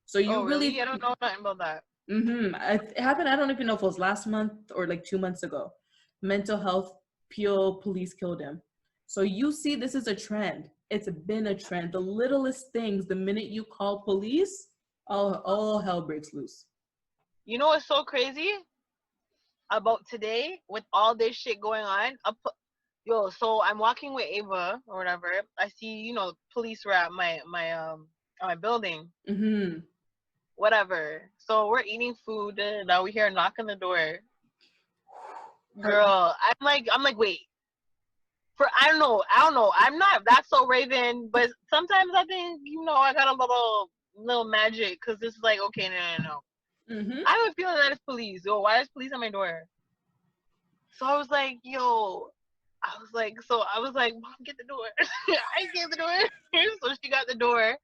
So you Oh, really, really? I don't know nothing about that. it happened. I don't even know if it was last month or like 2 months ago. Mental health, Peel police killed him. So you see, this is a trend. It's been a trend. The littlest things, the minute you call police, all hell breaks loose. You know what's so crazy about today with all this shit going on? Yo, so I'm walking with Ava or whatever. I see, police were at my building, Mm-hmm. whatever. So we're eating food. Now we hear a knock on the door. Heart. Girl, I'm like, wait. For I don't know. I'm not that so Raven, but sometimes I think I got a little magic, because this is like, okay, no. Mm-hmm. I have a feeling that it's police. Yo, why is police at my door? So I was like, Mom, get the door. I get the door. So she got the door,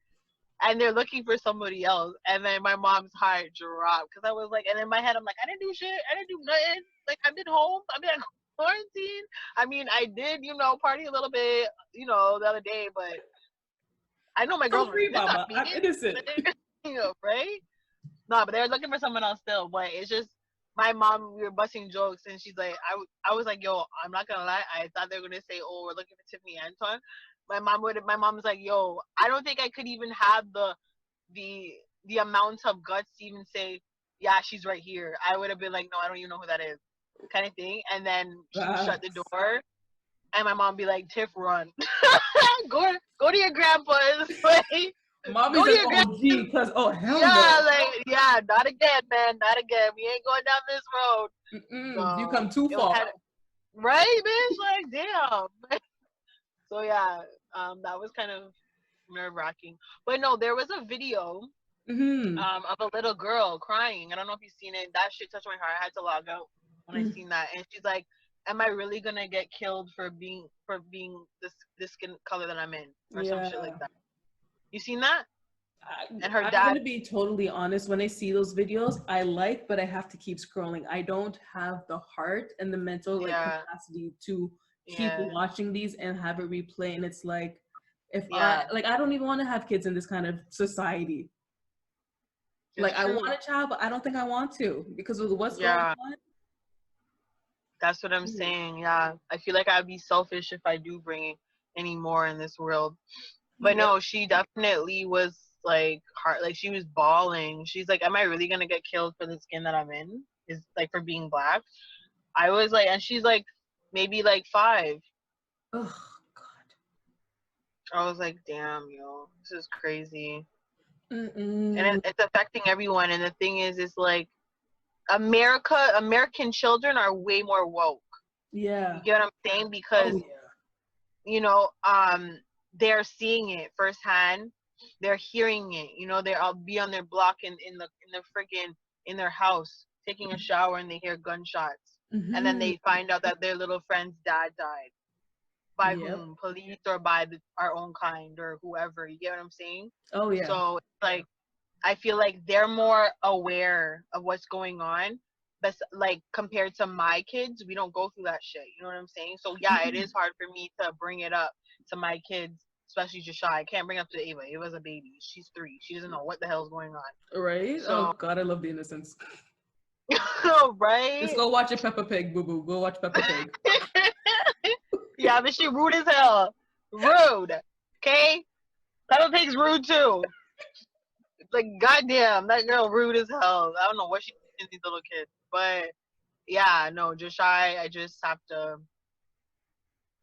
and they're looking for somebody else. And then my mom's heart dropped, because I was like, and in my head, I'm like, I didn't do shit. I didn't do nothing. Like, I've been home. I've been quarantine. I mean, I did, party a little bit, the other day, but I know my I'm girls were free, pissed at Mama. me. I'm innocent. Right? No, but they're looking for someone else still. But it's just, my mom, we were busting jokes, and she's like, I was like, yo, I'm not gonna lie, I thought they were gonna say, oh, we're looking for Tiffany Anton. My mom was like, yo, I don't think I could even have the the amount of guts to even say, yeah, she's right here. I would have been like, no, I don't even know who that is, kind of thing. And then she would shut the Facts. door, and my mom be like, Tiff, run. Go to your grandpa's. Like, go Mommy's to an your grandpa's. OG because, oh, hell Yeah, no. like, yeah, not again, man, not again. We ain't going down this road. Mm-mm. You So come too it was far. kind of right, bitch. Like, damn. So yeah, that was kind of nerve wracking. But no, there was a video Mm-hmm. of a little girl crying. I don't know if you've seen it. That shit touched my heart. I had to log out when I seen that. And she's like, am I really gonna get killed for being this skin color that I'm in, or some Yeah. shit like that. You seen that? And her I'm dad. gonna be totally honest. When I see those videos, I like, but I have to keep scrolling. I don't have the heart and the mental like Yeah, capacity to keep yeah, watching these and have it replay. And it's like, if I yeah. like, I don't even want to have kids in this kind of society. It's Like, I want true. a child, but I don't think I want to because of what's going Yeah, on. that's what I'm Ooh, saying. Yeah, I feel like I'd be selfish if I do bring any more in this world. But yep. no, she definitely was like heart, like she was bawling. She's like, "Am I really gonna get killed for the skin that I'm in? Is like for being black?" I was like, and she's like, maybe like 5. Oh God. I was like, "Damn, yo, this is crazy," and Mm-mm. it's affecting everyone. And the thing is, it's like American children are way more woke. Yeah. You get what I'm saying? Oh Because yeah. you know, they're seeing it firsthand. They're hearing it. You know, they'll be on their block in the freaking in their house taking a shower and they hear gunshots, and then Mm-hmm. they find out that their little friend's dad died. By Yep. whom? Police or by our own kind or whoever. You get what I'm saying? Oh yeah. So it's like I feel like they're more aware of what's going on. But like compared to my kids, we don't go through that shit. You know what I'm saying? So yeah, it is hard for me to bring it up to my kids, especially Jashai. I can't bring it up to Ava. Ava's a baby. She's 3. She doesn't know what the hell's going on. Right? So Oh God, I love the innocence. Just right? go watch a Peppa Pig, boo boo. Go watch Peppa Pig. Yeah, but she rude as hell. Rude. Okay? Peppa Pig's rude too. It's like goddamn, that girl rude as hell. I don't know what she is these little kids. But yeah, no, Jashai, I just have to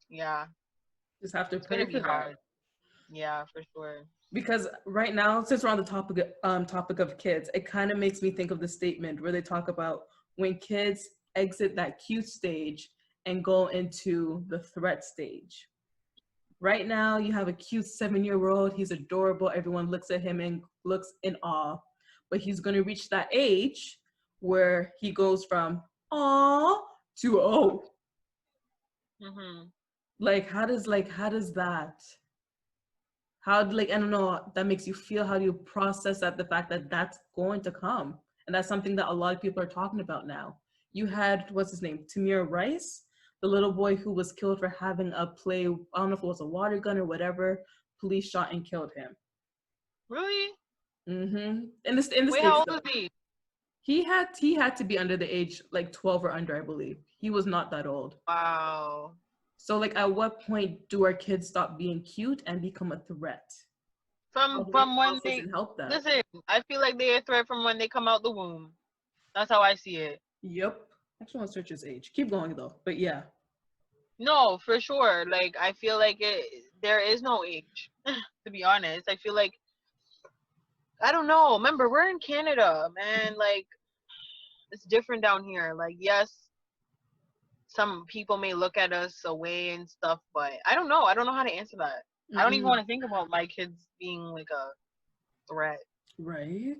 yeah. Just have to It's gonna pray be for that. hard. Yeah, for sure. Because right now, since we're on the topic of kids, it kind of makes me think of the statement where they talk about when kids exit that cute stage and go into the threat stage. Right now, you have a cute 7-year-old. He's adorable. Everyone looks at him and looks in awe. But he's going to reach that age where he goes from aw to oh. Mhm. How does that? How like I don't know that makes you feel? How do you process that the fact that that's going to come, and that's something that a lot of people are talking about now. You had what's his name, Tamir Rice, the little boy who was killed for having a play. I don't know if it was a water gun or whatever. Police shot and killed him. Really? In the Wait, states how old though, is he? he had to be under the age like 12 or under, I believe. He was not that old. Wow. So like, at what point do our kids stop being cute and become a threat? From Public from when policies they and help that. listen, I feel like they're a threat from when they come out the womb. That's how I see it. Yep. Actually, want to search his age. Keep going though. But yeah. No, for sure. Like I feel like there is no age. To be honest, I feel like I don't know. Remember, we're in Canada, man. Like it's different down here. Like yes, some people may look at us away and stuff, but I don't know. I don't know how to answer that. I don't even Mm-mm. want to think about my kids being like a threat. Right.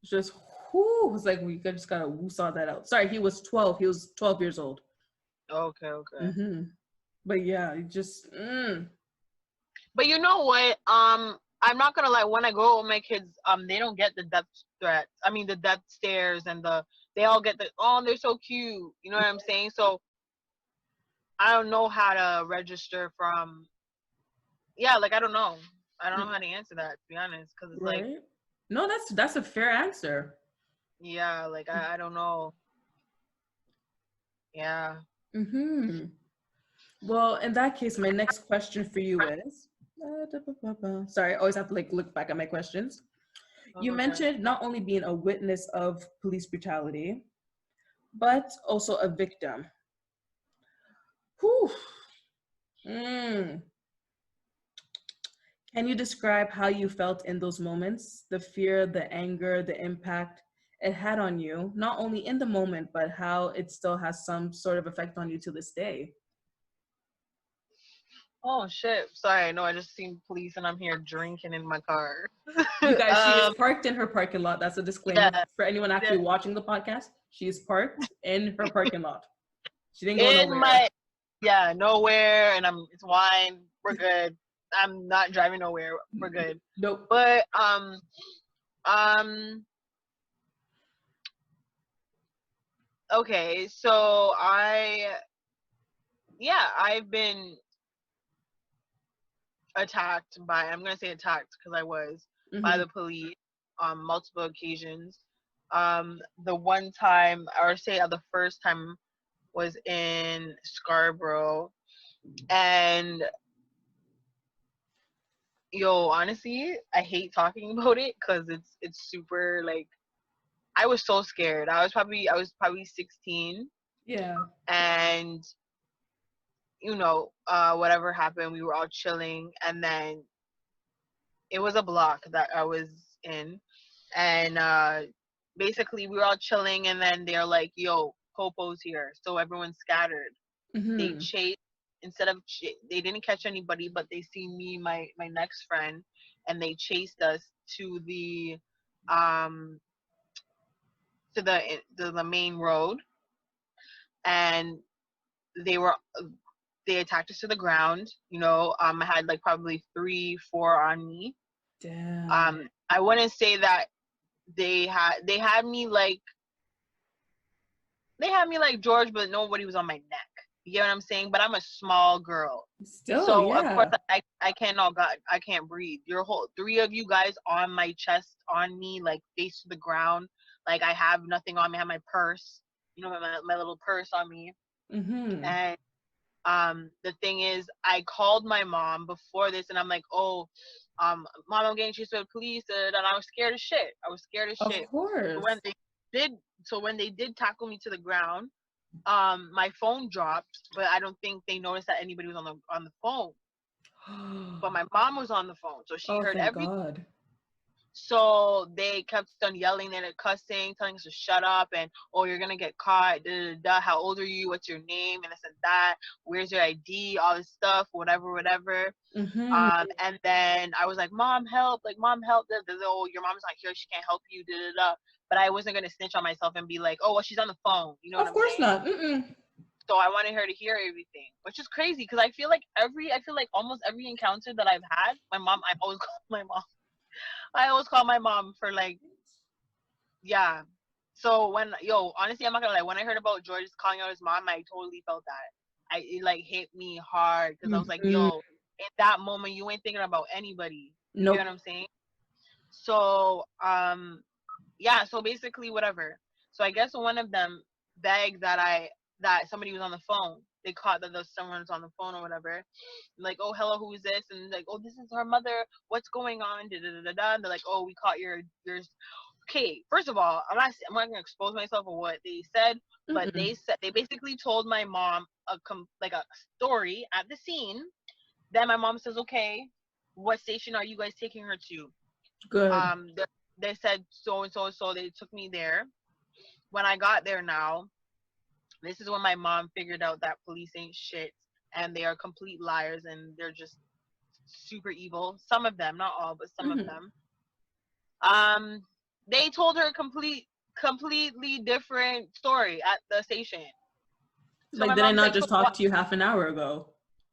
It's just whoo. It's like we just gotta saw that out. Sorry, he was 12. He was 12 years old. Okay, okay. But yeah, it just But you know what? I'm not gonna lie. When I go out with my kids, they don't get the death threats. I mean, the death stares and they all get the oh, they're so cute. You know what I'm saying? So I don't know how to register from. Yeah, like I don't know. I don't know how to answer that to be honest, because it's like right. No, that's a fair answer. yeah, like I don't know. Yeah. Well, in that case, my next question for you is sorry, I always have to like look back at my questions. You Okay. mentioned not only being a witness of police brutality, but also a victim. Whew. Mm. Can you describe how you felt in those moments? The fear, the anger, the impact it had on you, not only in the moment, but how it still has some sort of effect on you to this day. Oh shit. Sorry. No, I just seen police and I'm here drinking in my car. You guys, she is um. parked in her parking lot. That's a disclaimer Yeah. for anyone Yeah. actually watching the podcast. She is parked in her parking lot. She didn't go in nowhere. my nowhere, and it's wine. We're good. I'm not driving nowhere. We're good. Nope. But um okay, so I've been attacked by, I'm gonna say attacked because I was, by Mm-hmm. the police on multiple occasions. The one time, or say the first time, was in Scarborough, and yo, honestly, I hate talking about it because it's super like, I was so scared. I was probably 16, Yeah. and whatever happened, we were all chilling, and then it was a block that I was in, and basically we were all chilling, and then they're like, "Yo, Popo's here," so everyone scattered. They Mm-hmm. chased, they didn't catch anybody, but they see me, my next friend, and they chased us to the um to the main road, and they were they attacked us to the ground. I had like probably 3 4 on me. Damn. I wouldn't say that they had me like George, but nobody was on my neck. You get what I'm saying? But I'm a small girl, Still, so of course yeah. I can't. Oh God, I can't breathe. Your whole three of you guys on my chest, on me, like face to the ground. Like I have nothing on me. I have my purse, my little purse on me. Mm-hmm. And the thing is, I called my mom before this, and I'm like, oh, mom, I'm getting chased by the police, and I was scared as shit. I was scared as Of shit. So when course. they did, tackle me to the ground, my phone dropped, but I don't think they noticed that anybody was on the phone. But my mom was on the phone, so she Oh, heard thank everything. God. So they kept on yelling and cussing, telling us to shut up, and oh, you're gonna get caught. Da, da, da, how old are you? What's your name? And this and that. Where's your ID? All this stuff, whatever, whatever. Mm-hmm. And then I was like, Mom, help! Like, Mom, help! Oh, your mom's not here. She can't help you. Da, da, da. But I wasn't gonna snitch on myself and be like, oh, well, she's on the phone. You know what Of I'm course saying? not. Mm-mm. So I wanted her to hear everything, which is crazy because I feel like almost every encounter that I've had, my mom, I always call my mom. I always call my mom for like, yeah. So honestly, I'm not gonna lie. When I heard about George calling out his mom, I totally felt that. It like hit me hard because I was like, Mm-hmm. yo, in that moment, you ain't thinking about anybody. You get what Nope. I'm saying? So yeah. So basically, whatever. So I guess one of them begged that somebody was on the phone. They caught that someone's on the phone or whatever. Like, oh, hello, who is this? And like, oh, this is her mother. What's going on? Da, da, da, da, da. And they're like, oh, we caught your. Okay, first of all, I'm not gonna expose myself for what they said, but Mm-mm. they basically told my mom like a story at the scene. Then my mom says, okay, what station are you guys taking her to? Good. They said so and so and so. They took me there. When I got there now, this is when my mom figured out that police ain't shit and they are complete liars and they're just super evil. Some of them, not all, but some of Mm-hmm. them. Um, they told her completely different story at the station. So Like, my did I mom's not like, just so talk what? to you half an hour ago?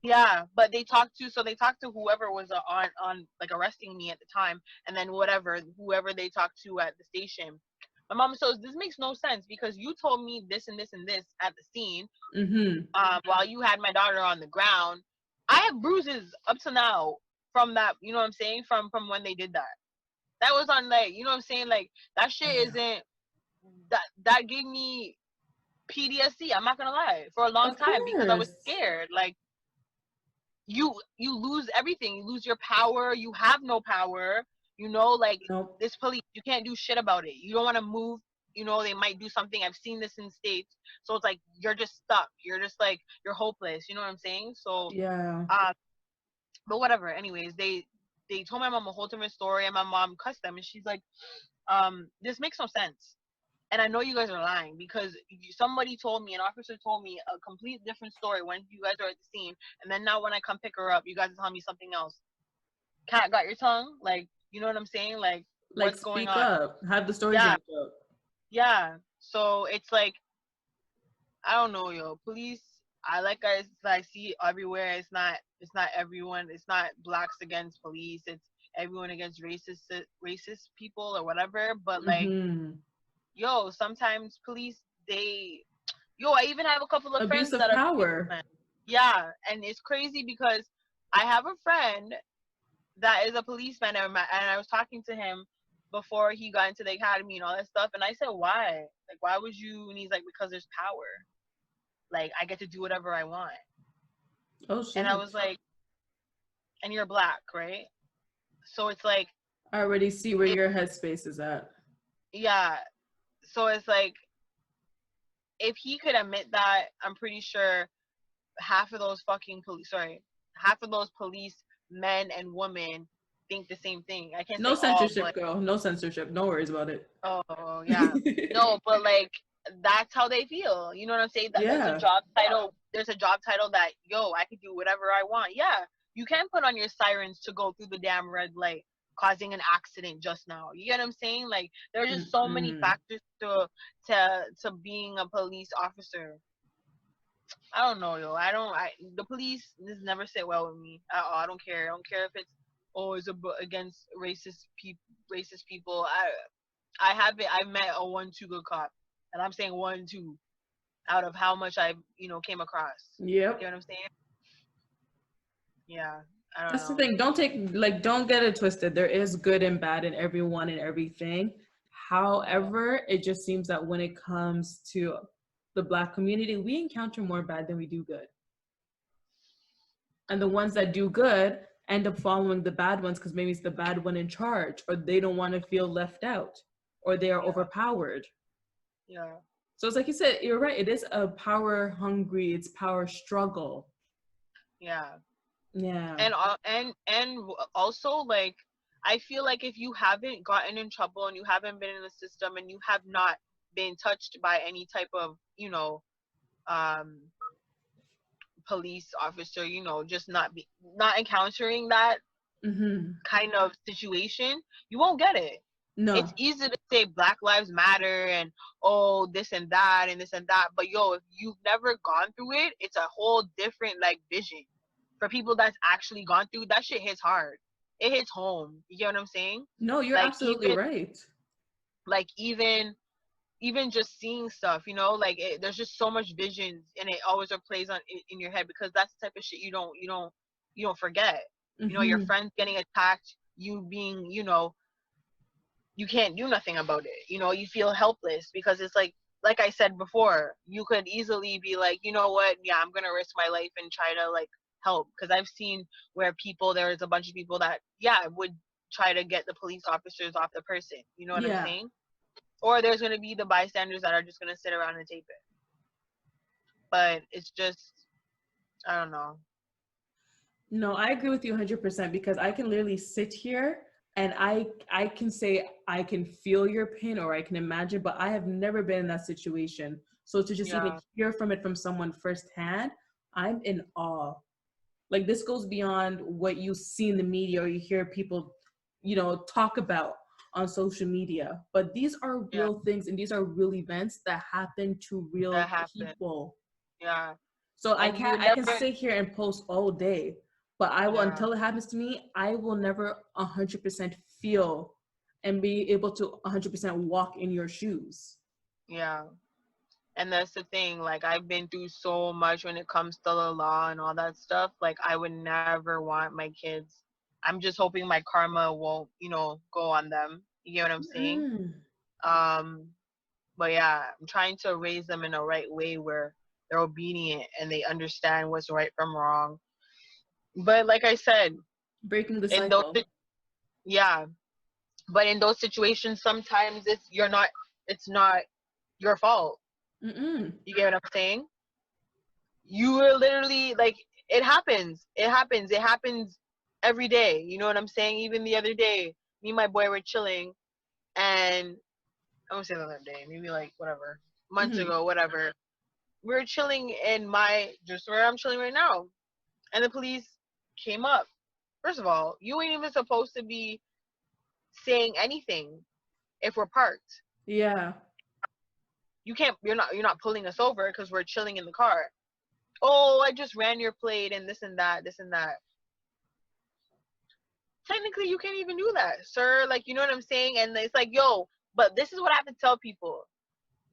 Yeah, but they talked to whoever was on like arresting me at the time, and then whoever they talked to at the station. My mom says this makes no sense because you told me this and this and this at the scene, Mm-hmm. while you had my daughter on the ground. I have bruises up to now from that. You know what I'm saying? From when they did that. That was on, like, you know what I'm saying? Like, that shit Damn. isn't that gave me PTSD. I'm not gonna lie, for a long Of time because I was course. scared. Like, you lose everything. You lose your power. You have no power. Like, Nope. this police, you can't do shit about it. You don't want to move. They might do something. I've seen this in states. So it's like you're just stuck. You're just like you're hopeless. You know what I'm saying? So, Yeah. um, but whatever. Anyways, they told my mom a whole different story, and my mom cussed them, and she's like, this makes no sense. And I know you guys are lying because somebody told me, an officer told me a complete different story when you guys are at the scene, and then now when I come pick her up, you guys are telling me something else. Cat got your tongue, like, you know what I'm saying? Like, Like, what's going speak on? up. Have the story Yeah, back up. yeah. So it's like I don't know, yo. Police. I see everywhere. It's not everyone. It's not blacks against police. It's everyone against racist people or whatever. But like, Mm-hmm. yo, sometimes police they yo. I even have a couple of Abuse friends of that are power. policemen. Yeah, and it's crazy because I have a friend that is a policeman, and I was talking to him before he got into the academy and all that stuff, and I said, why? Like, why would you? And he's like, because there's power. Like, I get to do whatever I want. Oh And I shit. was like, and you're black, right? So it's like, I already see where if your headspace is at. yeah, so it's like, if he could admit that, I'm pretty sure half of those fucking police, sorry, half of those police men and women think the same thing. I can't No say all, censorship, but girl. No censorship. No worries about it. oh yeah, no, but like that's how they feel. You know what I'm saying? That there's a Yeah. job title. There's a job title that yo, I can do whatever I want. Yeah, you can put on your sirens to go through the damn red light, causing an accident just now. You get what I'm saying? Like there's just so many Mm-mm. factors to being a police officer. I don't know, yo. I don't. The police just never sit well with me at all. I don't care. I don't care if it's always against racist people. I haven't. I've met a 1-2 good cop, and I'm saying 1-2 out of how much I came across. You Yep. know what I'm saying? Yeah. I don't That's the know. thing. Don't get it twisted. There is good and bad in everyone and everything. Yeah. However, it just seems that when it comes to the black community, we encounter more bad than we do good. And the ones that do good end up following the bad ones because maybe it's the bad one in charge, or they don't want to feel left out, or they are Yeah. overpowered. Yeah. So it's like you said, you're right. It is a power hungry, it's power struggle. Yeah. Yeah. And also like I feel like if you haven't gotten in trouble and you haven't been in the system and you have not been touched by any type of um police officer, just not encountering that Mm-hmm. kind of situation, you won't get it. It's No. easy to say Black Lives Matter and oh this and that and this and that, but yo, if you've never gone through it, it's a whole different like vision. For people that's actually gone through that shit hits hard. It hits home. You get what I'm saying? No, you're Like absolutely right. like even just seeing stuff, like there's just so much visions and it always replays in your head because that's the type of shit you don't forget. Your Mm-hmm. friends getting attacked, you being, you can't do nothing about it. You feel helpless because it's like I said before, you could easily be like, you know what, yeah, I'm gonna risk my life and try to like help because I've seen where there's a bunch of people that would try to get the police officers off the person. You know what I'm Yeah. saying? Or there's gonna be the bystanders that are just gonna sit around and tape it. But it's just I don't know. No, I agree with you 100% because I can literally sit here and I can say I can feel your pain or I can imagine, but I have never been in that situation. So to just even Yeah, hear from it from someone firsthand, I'm in awe. Like this goes beyond what you see in the media or you hear people, talk about on social media. But these are yeah, real things and these are real events that happen to that real happened. people. Yeah, So and you would I can never. sit here and post all day, but I will Yeah, until it happens to me, I will never 100% feel and be able to 100% walk in your shoes. yeah. And that's the thing. Like I've been through so much when it comes to the law and all that stuff. Like I would never want my kids. I'm just hoping my karma won't, go on them. You get what I'm saying? Mm. Um, but yeah, I'm trying to raise them in a right way where they're obedient and they understand what's right from wrong. But like I said, Breaking the in those cycle. yeah, but in those situations, sometimes it's not your fault. Mm-mm. You get what I'm saying? You are literally like it happens every day. You know what I'm saying? Even the other day, me and my boy were chilling, and I won't say the other day, maybe like whatever, months Mm-hmm. ago, whatever. We were chilling in my just where I'm chilling right now, and the police came up. First of all, you ain't even supposed to be saying anything if we're parked. Yeah. you're not pulling us over because we're chilling in the car. Oh, I just ran your plate and this and that. Technically, you can't even do that, sir. Like, you know what I'm saying? And it's like, yo, but this is what I have to tell people: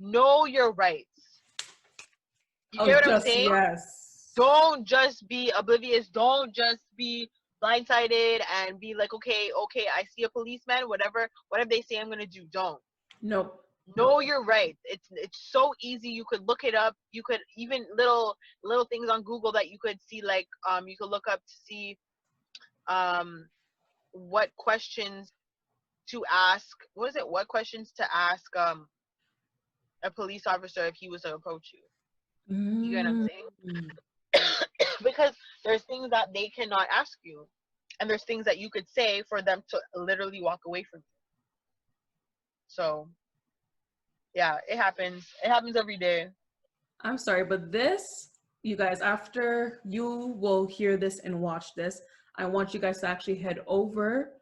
know your rights. You Oh, get what I'm just saying? yes. Don't just be oblivious. Don't just be blindsided and be like, okay, I see a policeman, whatever they say, I'm gonna do. Don't. Nope. Know your rights. It's so easy. You could look it up. You could even little things on Google that you could see, like you could look up to see um what questions to ask. What is it? What questions to ask a police officer if he was to approach you. You get what I'm Mm. saying? Because there's things that they cannot ask you, and there's things that you could say for them to literally walk away from you. So yeah, it happens. It happens every day. I'm sorry, but this, you guys, after you will hear this and watch this, I want you guys to actually head over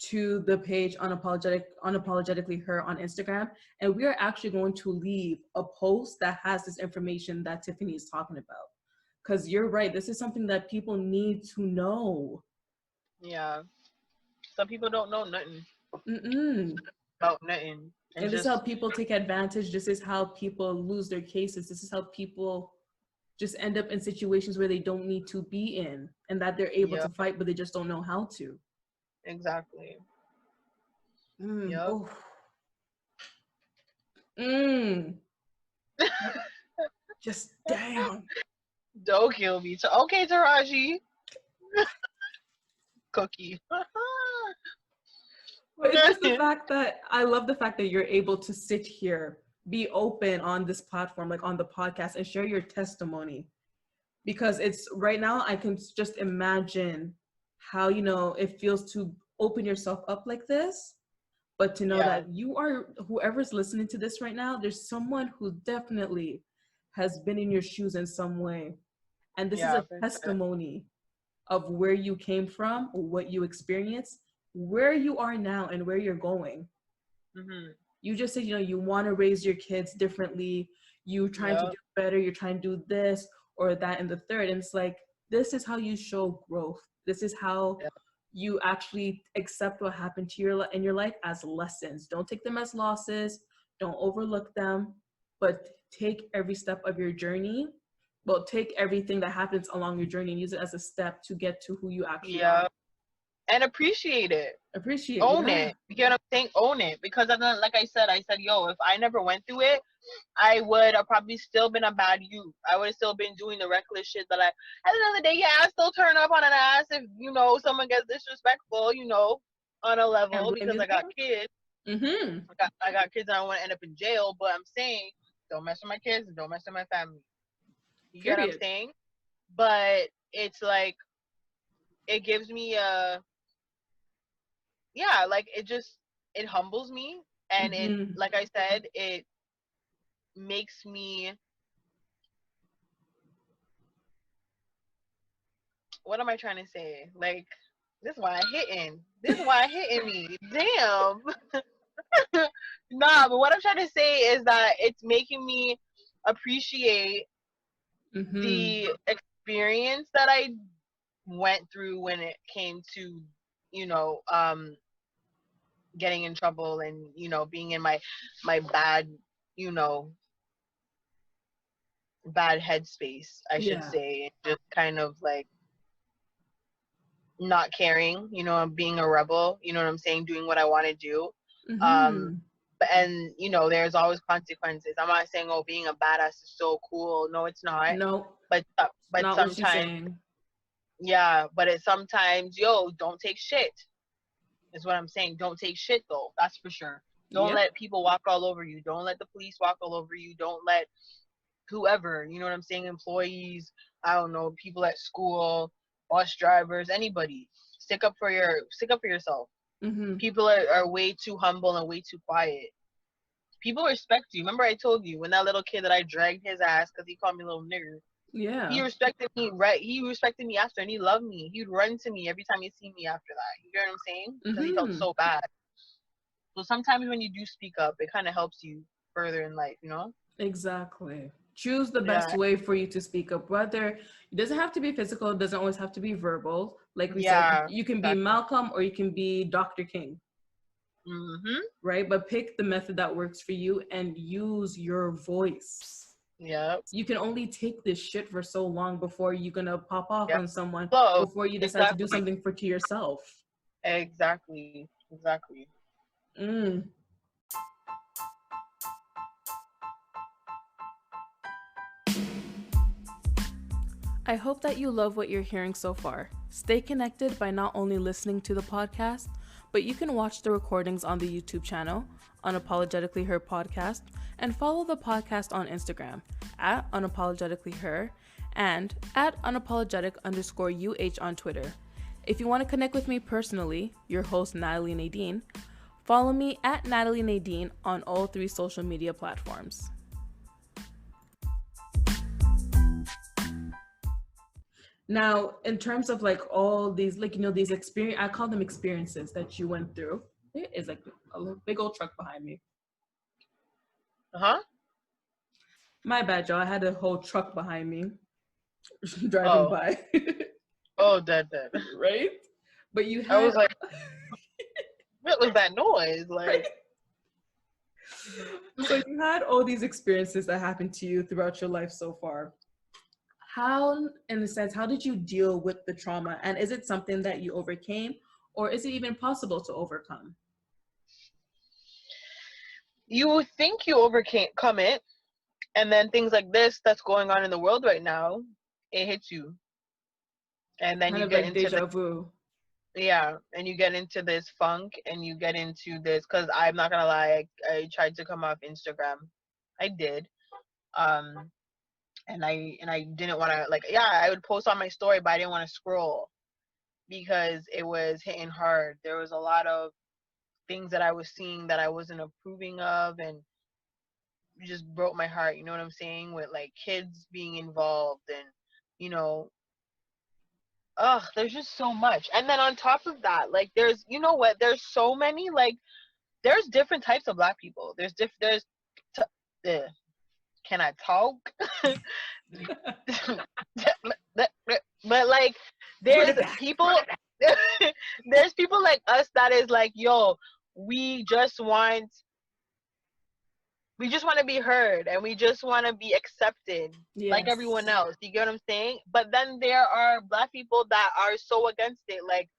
to the page unapologetically her on Instagram, and we are actually going to leave a post that has this information that Tiffany is talking about. Because you're right, this is something that people need to know. Yeah, some people don't know nothing Mm-mm. about nothing, and And this is how just people take advantage. This is how people lose their cases. This is how people just end up in situations where they don't need to be in, and that they're able yeah, to fight, but they just don't know how to. exactly. Mm. Yep. Oh. Mm. Just damn. Don't kill me. So okay, Taraji, cookie. But it's just the fact that I love the fact that you're able to sit here, be open on this platform, like on the podcast, and share your testimony. Because it's right now, I can just imagine how, it feels to open yourself up like this. But to know Yeah, that you are, whoever's listening to this right now, there's someone who definitely has been in your shoes in some way. And this is yeah, a for sure. testimony of where you came from, what you experienced, where you are now, and where you're going. Mhm. You just said, you want to raise your kids differently. You trying to Yep. do better. You're trying to do this or that and the third. And it's like, this is how you show growth. This is how Yep. you actually accept what happened to your in your life as lessons. Don't take them as losses. Don't overlook them, but take every step of your journey. Well, take everything that happens along your journey and use it as a step to get to who you actually are. Yeah. And appreciate it. Appreciate, Own yeah. it. You get what I'm saying? Own it. Because like I said, yo, if I never went through it, I would have probably still been a bad youth. I would have still been doing the reckless shit that at the end of the day, yeah, I still turn up on an ass if, someone gets disrespectful, on a Can't level blame because you I got there. kids. Mm-hmm. I got kids and I don't want to end up in jail, but I'm saying don't mess with my kids and don't mess with my family. You get what I'm Period. saying? But it's like, it gives me yeah, like it humbles me, and it, Mm-hmm. like I said, it makes me, what am I trying to say? Like, this is why I hitting. This is why I hitting me. Damn. Nah, but what I'm trying to say is that it's making me appreciate Mm-hmm. the experience that I went through when it came to, you know, um, getting in trouble and, being in my bad, you know, bad headspace, I should Yeah. say. Just kind of like not caring, and being a rebel, you know what I'm saying, doing what I want to do. Um Mm-hmm. and there's always consequences. I'm not saying, oh, being a badass is so cool. No, it's not. No, But not what she's sometimes, saying. yeah, but it's sometimes, yo, don't take shit. Is what I'm saying. Don't take shit though. That's for sure. Don't Yep. let people walk all over you. Don't let the police walk all over you. Don't let whoever, you know what I'm saying, employees, I don't know, people at school, bus drivers, anybody. Stick up for yourself. Mm-hmm. People are way too humble and way too quiet. People respect you. Remember I told you when that little kid that I dragged his ass because he called me a little nigger. He Yeah. respected me, right? He respected me after, and he loved me. He'd run to me every time he see me after that. You get what I'm saying? Because he felt Mm-hmm. so bad. So sometimes when you do speak up, it kind of helps you further in life, Exactly. Choose the Yeah. best way for you to speak up. Whether it doesn't have to be physical, it doesn't always have to be verbal. Like we said, Yeah. you can be Exactly. Malcolm or you can be Dr. King, Mm-hmm. right? But pick the method that works for you and use your voice. Yep. You can only take this shit for so long before you're gonna pop off Yep. on someone, So before you decide to do exactly. something for to yourself. Exactly. Exactly. Mm. I hope that you love what you're hearing so far. Stay connected by not only listening to the podcast, but you can watch the recordings on the YouTube channel, Unapologetically Her Podcast, and follow the podcast on Instagram at Unapologetically Her and at unapologetic_UH on Twitter. If you want to connect with me personally, your host Natalie Nadeen, follow me at Natalie Nadeen on all 3 social media platforms. Now, in terms of like all these, like, these experience, I call them experiences that you went through. There is like a big old truck behind me. Uh-huh. My bad, y'all. I had a whole truck behind me driving Oh. by, Oh, dead. right? But you I had, was like, what was that noise? right? Like, So you had all these experiences that happened to you throughout your life so far. How, in a sense, how did you deal with the trauma? And is it something that you overcame, or is it even possible to overcome? you think you overcome it, and then things like this that's going on in the world right now, it hits you, and then Kind you of get like into the deja vu. yeah, and you get into this funk, and you get into this because I'm not gonna lie, I tried to come off Instagram, I did, um, and I didn't want to like yeah, I would post on my story, but I didn't want to scroll because it was hitting hard. There was a lot of things that I was seeing that I wasn't approving of, and it just broke my heart. You know what I'm saying? With like kids being involved, and you know, ugh, there's just so much. And then on top of that, like there's you know what? There's so many like there's different types of black people. There's uh, can I talk? But like Run there's it back. people there's people like us that is like yo we just want we just want to be heard, and we just want to be accepted like everyone Yes. else. You get what I'm saying? But then there are black people that are so against it, like,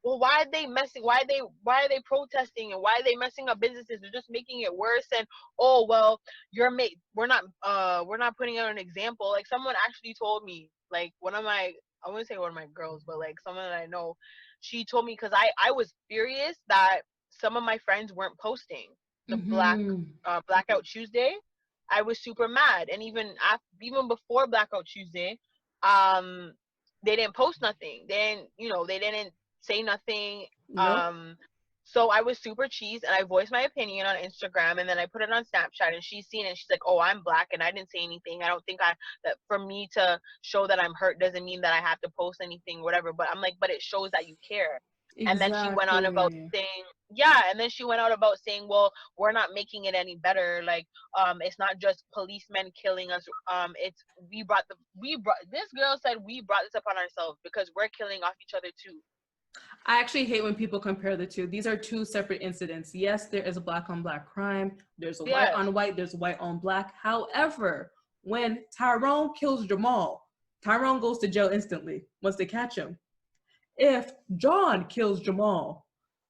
well, why are they messing, why are they protesting, and why are they messing up businesses? They're just making it worse. And oh well, we're not putting out an example. Like someone actually told me, like one of my, I wouldn't say one of my girls, but like someone that I know, she told me, because I was furious that some of my friends weren't posting the Mm-hmm. Blackout Tuesday. I was super mad, and even before Blackout Tuesday, um, they didn't post nothing. They didn't say nothing. Nope. Um, so I was super cheesed, and I voiced my opinion on Instagram, and then I put it on Snapchat, and she's seen it. And she's like, "Oh, I'm black, and I didn't say anything. I don't think that for me to show that I'm hurt doesn't mean that I have to post anything, whatever." But I'm like, "But it shows that you care." And then she went on about Exactly. saying, yeah, and then she went out about saying, well, we're not making it any better. Like, it's not just policemen killing us. It's we brought this girl said we brought this upon ourselves because we're killing off each other too. I actually hate when people compare the two. These are two separate incidents. Yes, there is a black on black crime. There's a white Yes, on white. There's a white on black. However, when Tyrone kills Jamal, Tyrone goes to jail instantly once they catch him. If John kills Jamal,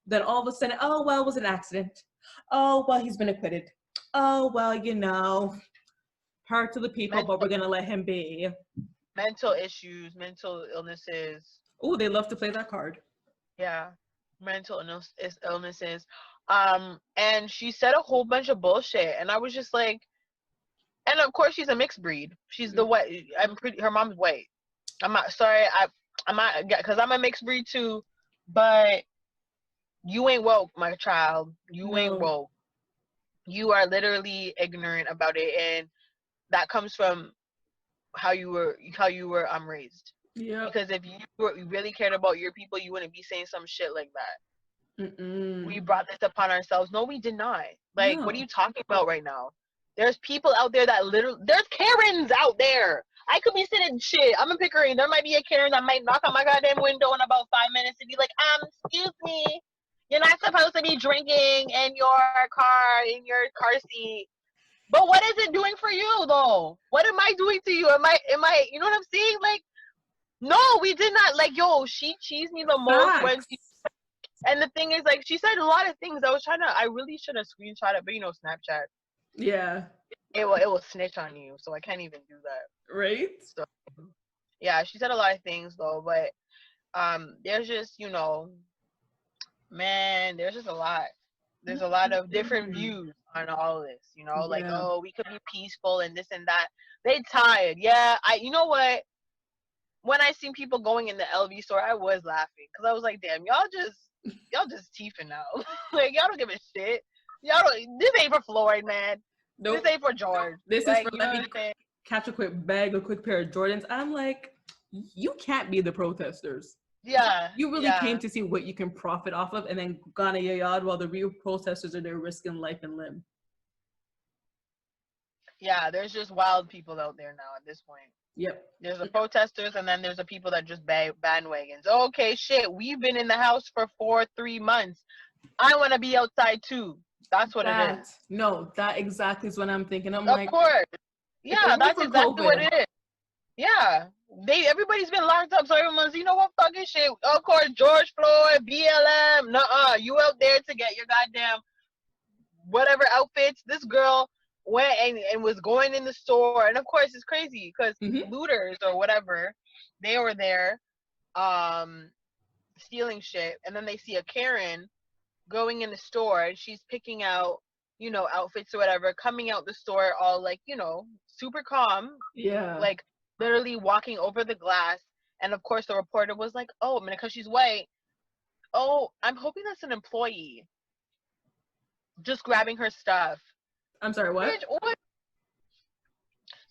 then all of a sudden, oh, well, it was an accident. Oh, well, he's been acquitted. Oh, well, part of the people, but mental we're going to let him be. mental issues, mental illnesses. Oh, they love to play that card. Yeah, illnesses. And she said a whole bunch of bullshit, and I was just like, and of course she's a mixed breed. She's the white. I'm pretty. Her mom's white. I'm not sorry. I'm not because I'm a mixed breed too, but you ain't woke, my child. You ain't No. woke. You are literally ignorant about it, and that comes from how you were raised. Yep. Because if you really cared about your people, you wouldn't be saying some shit like that. Mm-mm. We brought this upon ourselves. No, we did not. Like, what are No. you talking about right now? There's people out there that literally, there's Karens out there. I could be sitting shit. I'm in Pickering. There might be a Karen that might knock on my goddamn window in about 5 minutes and be like, excuse me, you're not supposed to be drinking in your car seat. But what is it doing for you though? What am I doing to you? Am I, you know what I'm saying? Like, no, we did not. Like, yo, she cheesed me the most when Facts. she, and the thing is, like, she said a lot of things. I really should have screenshot it, but Snapchat, Yeah. it will snitch on you, so I can't even do that. Right? So yeah, she said a lot of things though, but there's just, man, there's just a lot. There's a lot of different views on all this, like, Yeah. oh, we could be peaceful and this and that. They tired. Yeah, you know what? When I seen people going in the LV store, I was laughing because I was like, damn, y'all just teething now. Like, y'all don't give a shit. Y'all don't. This ain't for Floyd, man. Nope. This ain't for George. This like, is for let me catch a quick bag, a quick pair of Jordans. I'm like, you can't be the protesters. Yeah. You really came to see what you can profit off of and then gone a yard while the real protesters are there risking life and limb. Yeah, there's just wild people out there now at this point. Yep. There's the protesters, and then there's the people that just bandwagons. Okay, shit, we've been in the house for 3 months. I want to be outside too. That's what it is. No, that exactly is what I'm thinking. I'm of like, course. Yeah, that's exactly what it is. Yeah. Everybody's been locked up, so everyone's, what, fucking shit. Of course, George Floyd, BLM, nuh-uh. You out there to get your goddamn whatever outfits. This girl went and was going in the store, and of course it's crazy because looters or whatever, they were there stealing shit, and then they see a Karen going in the store and she's picking out outfits or whatever, coming out the store all like super calm, like literally walking over the glass. And of course the reporter was like, oh, I mean, because she's white, oh, I'm hoping that's an employee just grabbing her stuff. I'm sorry, what? Bitch, what?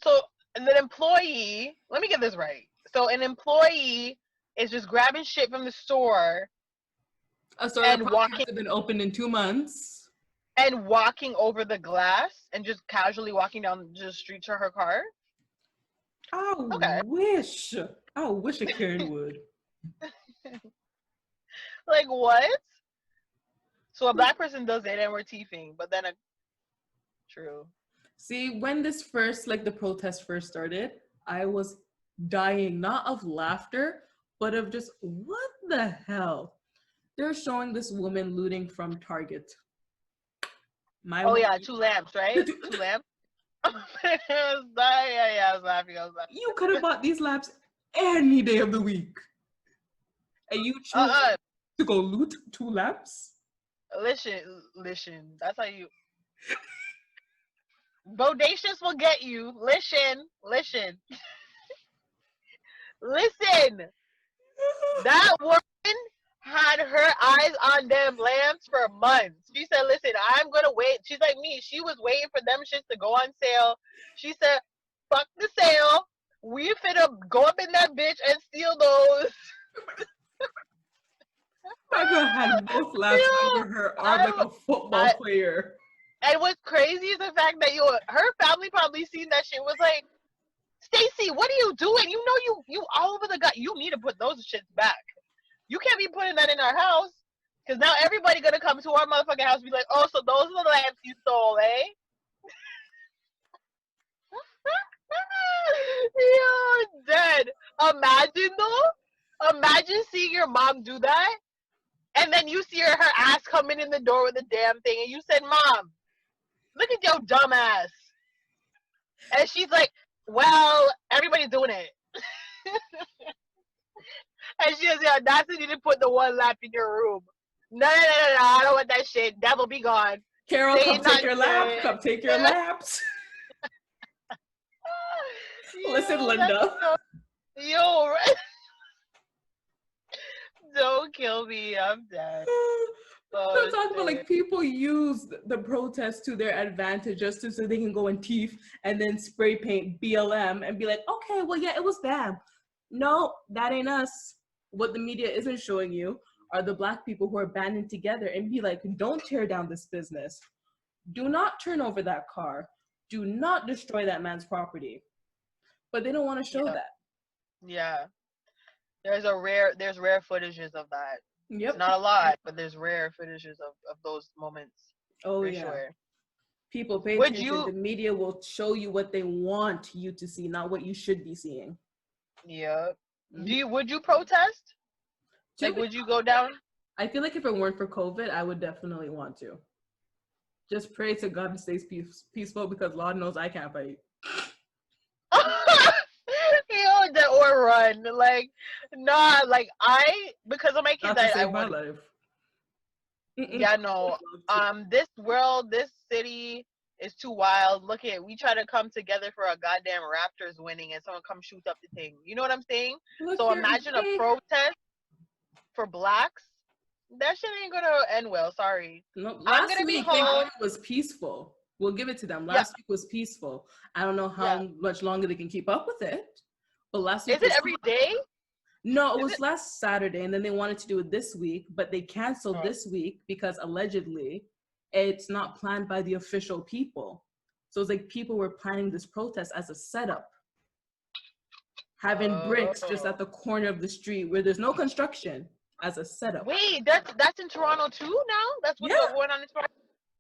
So an employee, let me get this right. So an employee is just grabbing shit from the store. A store and walking, hasn't been opened in 2 months. And walking over the glass and just casually walking down the street to her car. I wish a Karen would. Like, what? So a black person does it and we're teething, but then true. See, when this first, like the protest first started, I was dying, not of laughter, but of just, what the hell? They're showing this woman looting from Target. Yeah, 2 lamps, right? 2 lamps. Yeah, I was laughing. You could have bought these lamps any day of the week, and you chose to go loot 2 lamps. Listen. That's how you. Bodacious will get you. Listen. That woman had her eyes on them lamps for months. She said, listen, I'm gonna wait. She's like me. She was waiting for them shits to go on sale. She said, fuck the sale. We finna go up in that bitch and steal those. My girl had both lamps over her arm like a football player. And what's crazy is the fact that her family probably seen that shit, was like, Stacy, what are you doing? You know you all over the gut. You need to put those shits back. You can't be putting that in our house, because now everybody gonna come to our motherfucking house and be like, oh, so those are the lamps you stole, eh? You're dead. Imagine seeing your mom do that, and then you see her ass coming in the door with the damn thing, and you said, Mom, look at your dumb ass. And she's like, well, everybody's doing it. And she has the audacity to put the 1 lamp in your room. No, I don't want that shit. Devil be gone. Carol, come take your lamp. Come take your lamps. Listen, Linda. Yo, don't kill me. I'm dead. I'm talking about, like, people use the protest to their advantage just so they can go and thief and then spray paint BLM and be like, okay, well, yeah, it was them. No, that ain't us. What the media isn't showing you are the Black people who are banding together and be like, don't tear down this business. Do not turn over that car. do not destroy that man's property. But they don't want to show Yeah. that. Yeah. There's rare footages of that. It's Yep. not a lot, but there's rare footages of those moments Oh, for yeah. sure. People pay Would attention. The you? media will show you what they want you to see, not what you should be seeing. Yeah. Mhm. Would you protest? To Like, be, would you go down? I feel like if it weren't for COVID, I would definitely want to. Just pray to God it stays peaceful because Lord knows I can't fight. Or run. Like, nah. Like because of my kids, Not to I save my would. life. Mm-mm. Yeah, I would no. love to. This world, this city is too wild. Look at, we try to come together for a goddamn Raptors winning, and someone comes shoot up the thing. You know what I'm saying? Look So here. imagine a Hey. protest for blacks. That shit ain't gonna end well. Sorry. No, I'm last gonna be week, thank God home. it was peaceful. We'll give it to them. Yeah, Last week was peaceful. I don't know yeah. how much longer they can keep up with it, but last week Is it was every day? no, it Is was it? last Saturday, and then they wanted to do it this week, but they canceled Oh. this week because allegedly it's not planned by the official people. So it's like people were planning this protest as a setup, having bricks just Oh. at the corner of the street where there's no construction as a setup. Wait, that's in Toronto too now? That's what's Yeah. going on in Toronto?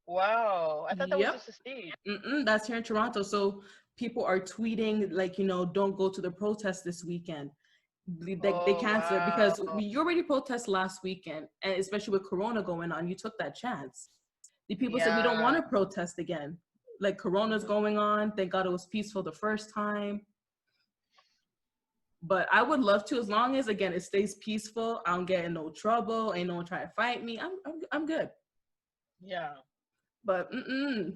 Wow. I thought that was Yep. just a stage. That's here in Toronto. So people are tweeting like, don't go to the protest this weekend. They Oh, cancel it wow. because you already protest last weekend, and especially with Corona going on, you took that chance. The people said we don't want Yeah. to protest again. Like Corona's Mhm. going on. Thank God it was peaceful the first time. But I would love to, as long as again it stays peaceful. I don't get in no trouble. Ain't no one trying to fight me. I'm good. Yeah. But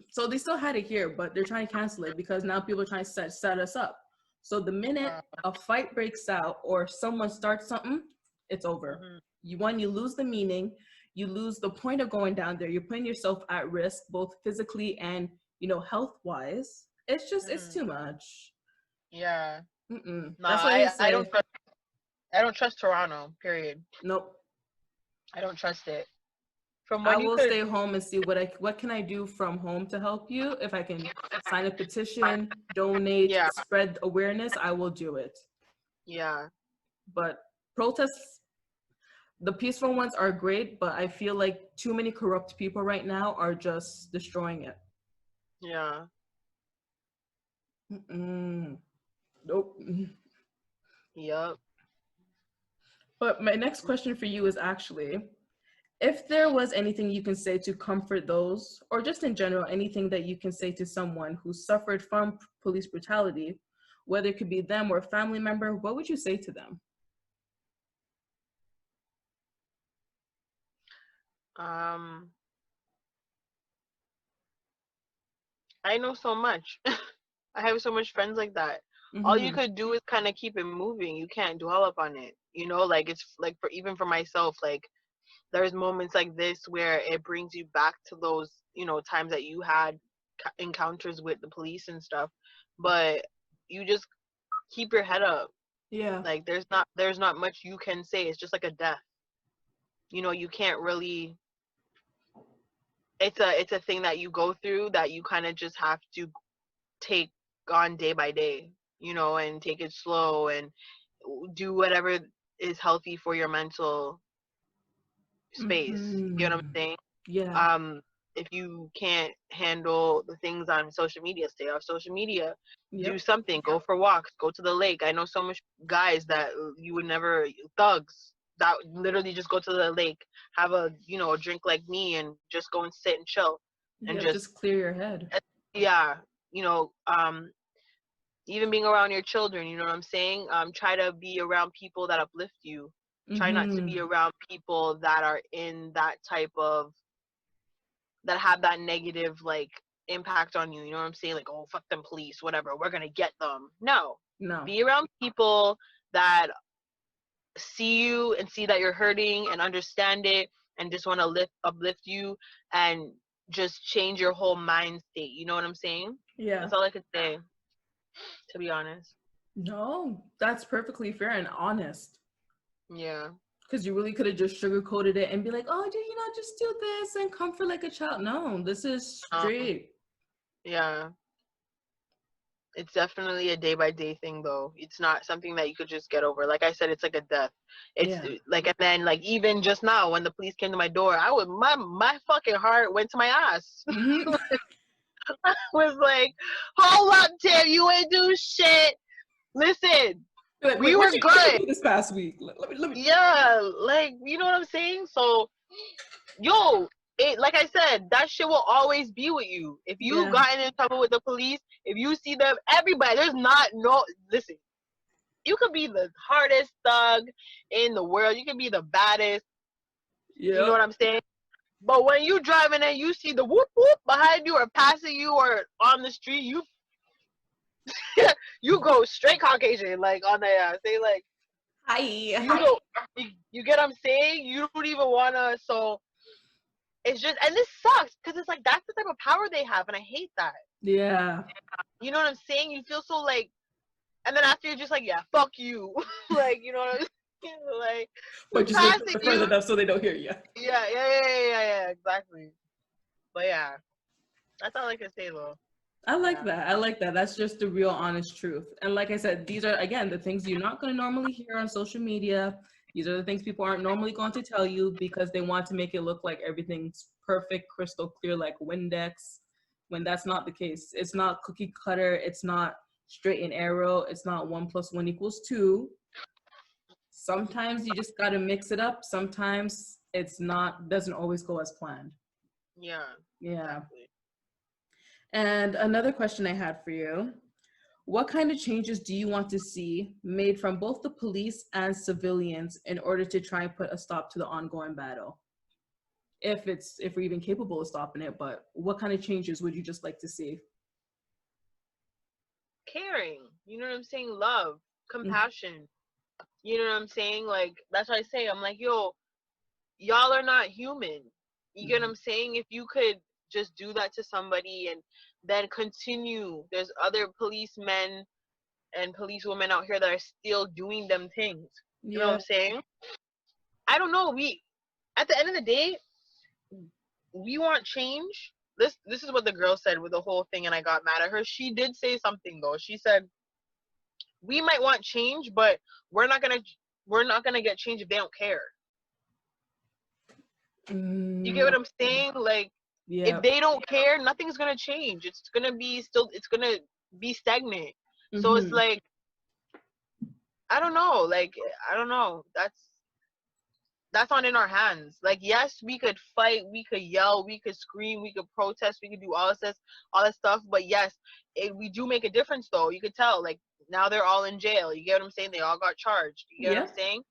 so they still had it here, but they're trying to cancel it because now people are trying to set us up. So the minute Wow. a fight breaks out or someone starts something, it's over. Mhm. You lose the meaning, you lose the point of going down there. You're putting yourself at risk, both physically and health wise. It's Mhm. too much. Yeah. Nah, That's why they I say I don't trust Toronto, period. nope. I don't trust it. From I when you will could. stay home and see what can I do from home to help you. If I can sign a petition, donate, Yeah. spread awareness, I will do it. Yeah. But protests, the peaceful ones are great, but I feel like too many corrupt people right now are just destroying it. Yeah. Nope. Yep. But my next question for you is actually, if there was anything you can say to comfort those, or just in general, anything that you can say to someone who suffered from police brutality, whether it could be them or a family member, what would you say to them? Um, I know so much. I have so much friends like that. All you Mm-hmm. could do is kind of keep it moving. You can't dwell up on it. Like, it's like, for even for myself, like, there's moments like this where it brings you back to those, times that you had encounters with the police and stuff. But you just keep your head up. Yeah. Like, there's not much you can say. It's just like a death. You can't really. It's a thing that you go through that you kind of just have to take on day by day, and take it slow and do whatever is healthy for your mental space. You know what I'm Mm-hmm. saying? Yeah. um if you can't handle the things on social media, stay off social media. Do Yep. something, go for walks, go to the lake. I know so much guys that you would never, thugs that literally just go to the lake, have a drink like me, and just go and sit and chill, and Yep. just, Just clear your head. yeah, you know um even being around your children, you know what I'm saying? Try to be around people that uplift you. Try not to Mm-hmm. be around people that are in that type of, that have that negative, like, impact on you. You know what I'm saying? Like, oh, fuck them police, whatever, we're gonna get them. No. No. Be around people that see you and see that you're hurting and understand it, and just want to uplift you, and just change your whole mind state. You know what I'm saying? Yeah. That's all I could say, to be honest. No, that's perfectly fair and honest. Yeah. Because you really could have just sugarcoated it and be like, oh, just do this and comfort like a child. No, this is Um, straight. yeah. It's definitely a day by day thing, though. It's not something that you could just get over. Like I said, it's like a death. It's Yeah. like, and then like even just now when the police came to my door, my fucking heart went to my ass. Mm-hmm. Was like, hold up, Tim, you ain't do shit. Listen, Like, we wait, were what you good. do this past week? Let me. Yeah, like you know what I'm saying. So, yo, it like I said, that shit will always be with you. If you Yeah. gotten in trouble with the police, if you see them, everybody, there's not no. Listen, you could be the hardest thug in the world. You can be the baddest. You know Yep. what I'm saying? But when you driving and you see the whoop whoop behind you or passing you or on the street, you you go straight Caucasian, like on the say like Hi. you go you get what I'm saying? You don't even wanna so it's just and this sucks because it's like that's the type of power they have and I hate that. Yeah. You know what I'm saying? You feel so like and then after you're just like, yeah, fuck you. Like, you know what I'm saying? Like Or we're just move passing further you. enough so they don't hear you. Yeah, exactly. But yeah. That's all I can say though. I like Yeah. that. I like that. That's just the real honest truth. And like I said, these are, again, the things you're not going to normally hear on social media. These are the things people aren't normally going to tell you because they want to make it look like everything's perfect, crystal clear, like Windex, when that's not the case. It's not cookie cutter. It's not straight and arrow. It's not 1 + 1 = 2. Sometimes you just got to mix it up. Sometimes it's not, doesn't always go as planned. Yeah. Yeah. Exactly. And another question I had for you, what kind of changes do you want to see made from both the police and civilians in order to try and put a stop to the ongoing battle? If we're even capable of stopping it, but what kind of changes would you just like to see? Caring. You know what I'm saying? Love, Mm-hmm. compassion. You know what I'm saying? Like that's what I say. I'm like, yo, y'all are not human. You get what I'm saying? If you could just do that to somebody and then continue, there's other policemen and policewomen out here that are still doing them things. You know what Yeah. I'm saying? I don't know. We at the end of the day, we want change. This is what the girl said with the whole thing, and I got mad at her. She did say something though. She said we might want change, but we're not gonna we're not gonna get change if they don't care. You get what Mm, I'm saying? Like if yeah. they don't care, nothing's gonna change. It's gonna be still. It's gonna be stagnant. So it's Mm-hmm. like I don't know. Like I don't know. That's not in our hands. Like yes, we could fight, we could yell, we could scream, we could protest, we could do all this stuff. But yes, we do make a difference though. You could tell. Like now they're all in jail. You get what I'm saying? They all got charged. You get what Yeah. I'm saying?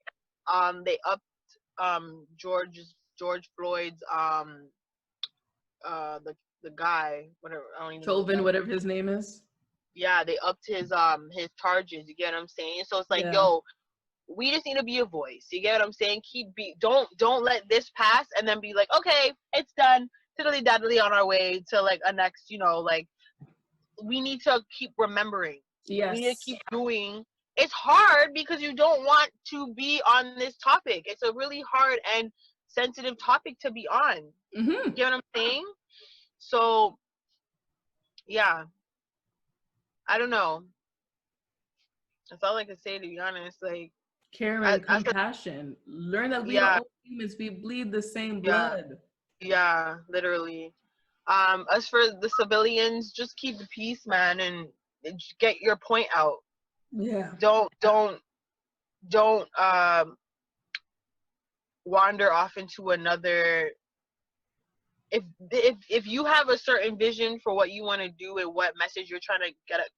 They upped George Floyd's the guy whatever I don't even know his Chauvin, name. whatever his name is. Yeah, they upped his charges. You get what I'm saying? So it's like Yeah. yo, we just need to be a voice. You get what I'm saying? Don't let this pass and then be like, okay, it's done. Tiddly daddly on our way to like a next, like we need to keep remembering. We need to Yes. keep doing. It's hard because you don't want to be on this topic. It's a really hard and sensitive topic to be on. Mm-hmm. You get what I'm saying? So yeah, I don't know. That's all I can say to be honest. Like Caring, I said, compassion. Learn that we are yeah, all humans. We bleed the same yeah, blood. yeah, literally. As for the civilians, just keep the peace, man, and get your point out. Yeah. Don't wander off into another. If you have a certain vision for what you want to do and what message you're trying to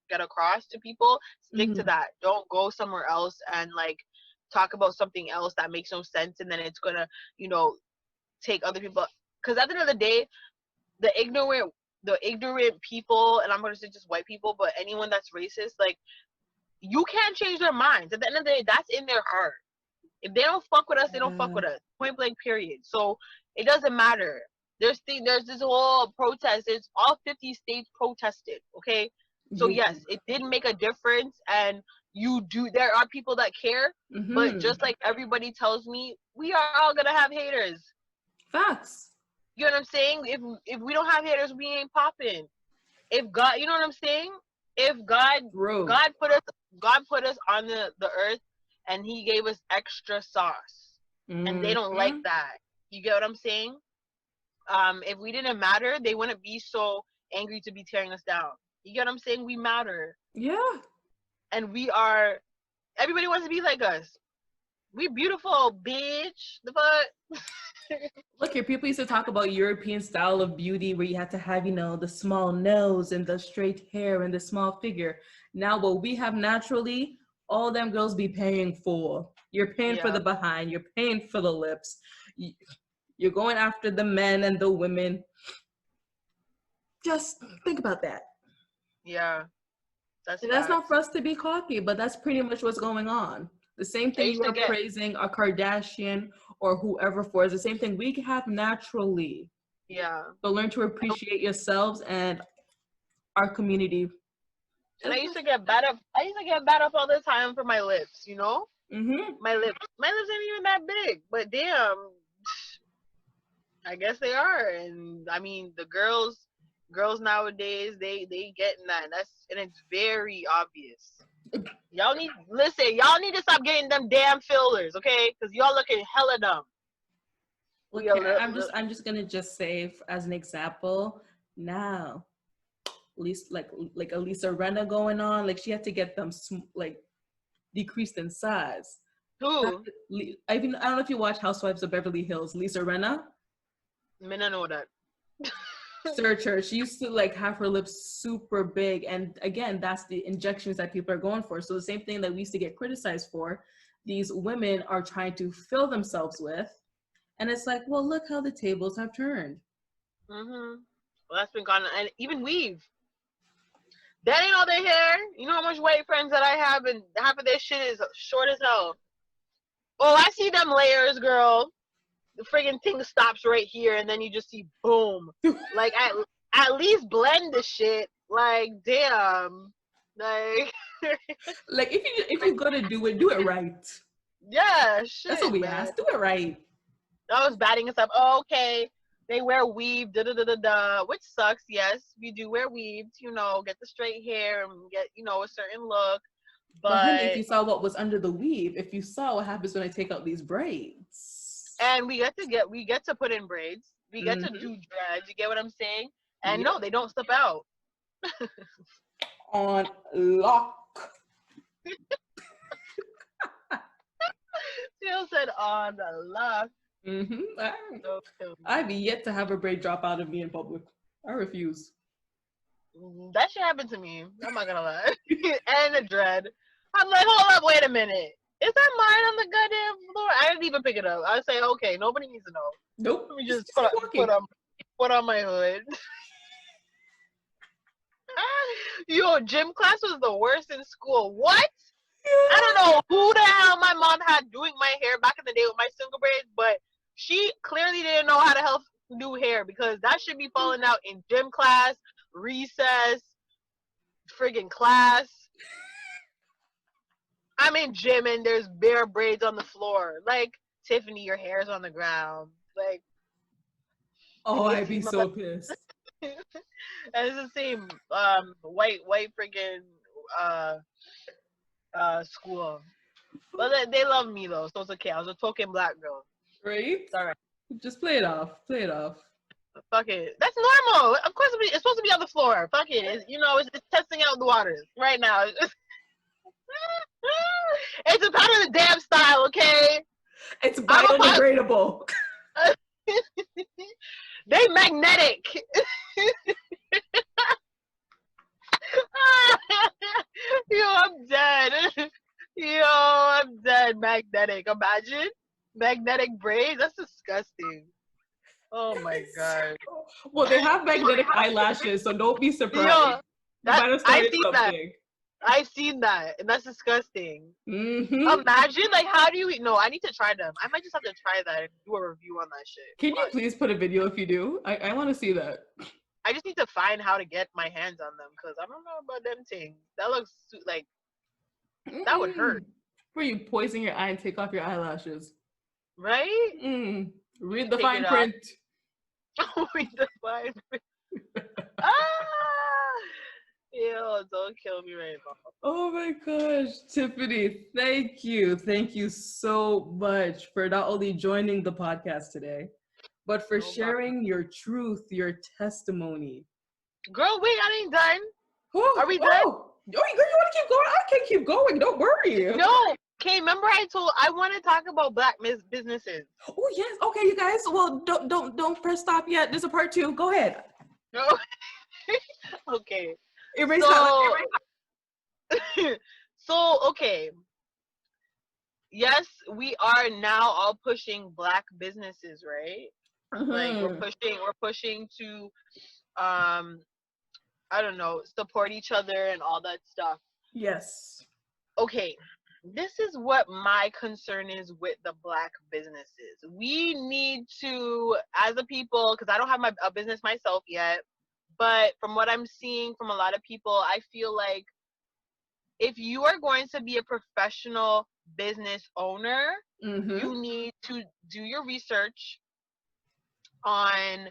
get across to people, stick to Mm-hmm. that. Don't go somewhere else and like talk about something else that makes no sense, and then it's gonna you know take other people. Because at the end of the day, the ignorant people, and I'm gonna say just white people, but anyone that's racist, like you can't change their minds. At the end of the day, that's in their heart. If they don't fuck with us, they don't fuck Yeah. with us. Point blank, period. So it doesn't matter. There's this whole protest. It's all 50 states protested. Okay, so yes, it did make a difference, and there are people that care, but Mm-hmm. just like everybody tells me, we are all gonna have haters. Facts. You know what I'm saying? If we don't have haters, we ain't popping. If God, you know what I'm saying? if God True. God put us on the earth and he gave us extra sauce and they don't like Mm-hmm. that. You get what I'm saying? If we didn't matter, they wouldn't be so angry to be tearing us down. You get what I'm saying? We matter. Yeah. And we are everybody wants to be like us. We beautiful, bitch. The fuck? Look here, people used to talk about European style of beauty where you had to have, the small nose and the straight hair and the small figure. Now, what we have naturally, all them girls be paying for. You're paying for Yeah. the behind, you're paying for the lips. You're going after the men and the women. Just think about that. Yeah. That's And that's not facts. for us to be cocky, but that's pretty much what's going on. The same I thing used you to are get praising a Kardashian or whoever for is the same thing we have naturally. yeah. So learn to appreciate yourselves and our community. And Just I used to get bad up all the time for my lips, you know? mm-hmm. My lips ain't even that big. But damn, I guess they are. And I mean the girls nowadays, they getting that. And it's very obvious. Y'all need to stop getting them damn fillers, okay? Because y'all looking hella dumb. We Look a here, little, I'm just gonna just say as an example now. At least like a Lisa Renna going on, like she had to get them like decreased in size. who? I don't know if you watch Housewives of Beverly Hills. Lisa Renna, Me not know that. search her. She used to like have her lips super big, and again, that's the injections that people are going for. So the same thing that we used to get criticized for, these women are trying to fill themselves with, and it's like, well, look how the tables have turned. Well, that's been gone. And even weave. That ain't all their hair. You know how much white friends that I have, and half of their shit is short as hell. Oh, I see them layers, girl. The friggin' thing stops right here, and then you just see boom. Like at least blend the shit. Like damn. Like Like if you're gonna do it right. yeah, That's what shit, we man. asked. Do it right. I was batting us up. Oh, okay. They wear weave, da da da da da, which sucks. Yes, we do wear weaves. You know, get the straight hair and get a certain look. But honey, if But you saw what was under the weave, if you saw what happens when I take out these braids. and we get to put in braids. We get to Mm-hmm. do dreads. You get what I'm saying? And Yep. no, they don't slip out. On lock. Jill said on the left. Mm-hmm. So, I've yet to have a braid drop out of me in public. I refuse. that shit happened to me. I'm not gonna lie. And a dread. I'm like, hold up, wait a minute. Is that mine on the goddamn floor? I didn't even pick it up. I say, okay, nobody needs to know. Nope. Let me Just, just just keep walking. put on my hood. Yo, gym class was the worst in school. What? I don't know who the hell my mom had doing my hair back in the day with my single braids, but she clearly didn't know how to help do hair because that should be falling out in gym class, recess, friggin' class. I'm in gym and there's bare braids on the floor. Like, Tiffany, your hair's on the ground. Like, Oh, and you I'd see be my so pissed. and it's the same white friggin' uh school. But they love me though, so it's okay. I was a token black girl. Right? It's alright. Just play it off. Play it off. Fuck it. That's normal. Of course it's supposed to be on the floor. Fuck it. It's testing out the waters right now. It's a part of the damn style, okay? It's I'm a part. biodegradable. They magnetic. Yo, I'm dead. Yo, I'm dead. Magnetic. Imagine magnetic braids. That's disgusting. Oh my god. Well, they have magnetic eyelashes, so don't be surprised. Yo, You might have I've started seen that. something. I've seen that, and that's disgusting. Mm-hmm. Imagine, like, how do you? No, I need to try them. I might just have to try that and do a review on that shit. Can you Watch. please put a video if you do? I want to see that. I just need to find how to get my hands on them because I don't know about them things. That looks like that would hurt, Where you poison your eye and take off your eyelashes. right? Read the Take fine it off. print. Read the fine print. Ah, Ew, don't kill me right now. Oh my gosh, Tiffany, thank you. Thank you so much for not only joining the podcast today, but for No problem. sharing your truth, your testimony. Girl, wait, I ain't done. Are Oh, we done? oh, girl, you want to keep going? I can keep going. Don't worry. No. Okay, remember I want to talk about black businesses. Oh yes. Okay, you guys. Well, don't press stop yet. There's a part two. Go ahead. No. Okay. Erase that. So, okay. Yes, we are now all pushing black businesses, right? Like Mm-hmm. we're pushing to um I don't know, support each other and all that stuff. Yes. Okay, this is what my concern is with the black businesses. We need to, as a people, because I don't have a business myself yet, but from what I'm seeing from a lot of people, I feel like if you are going to be a professional business owner, Mm-hmm. you need to do your research on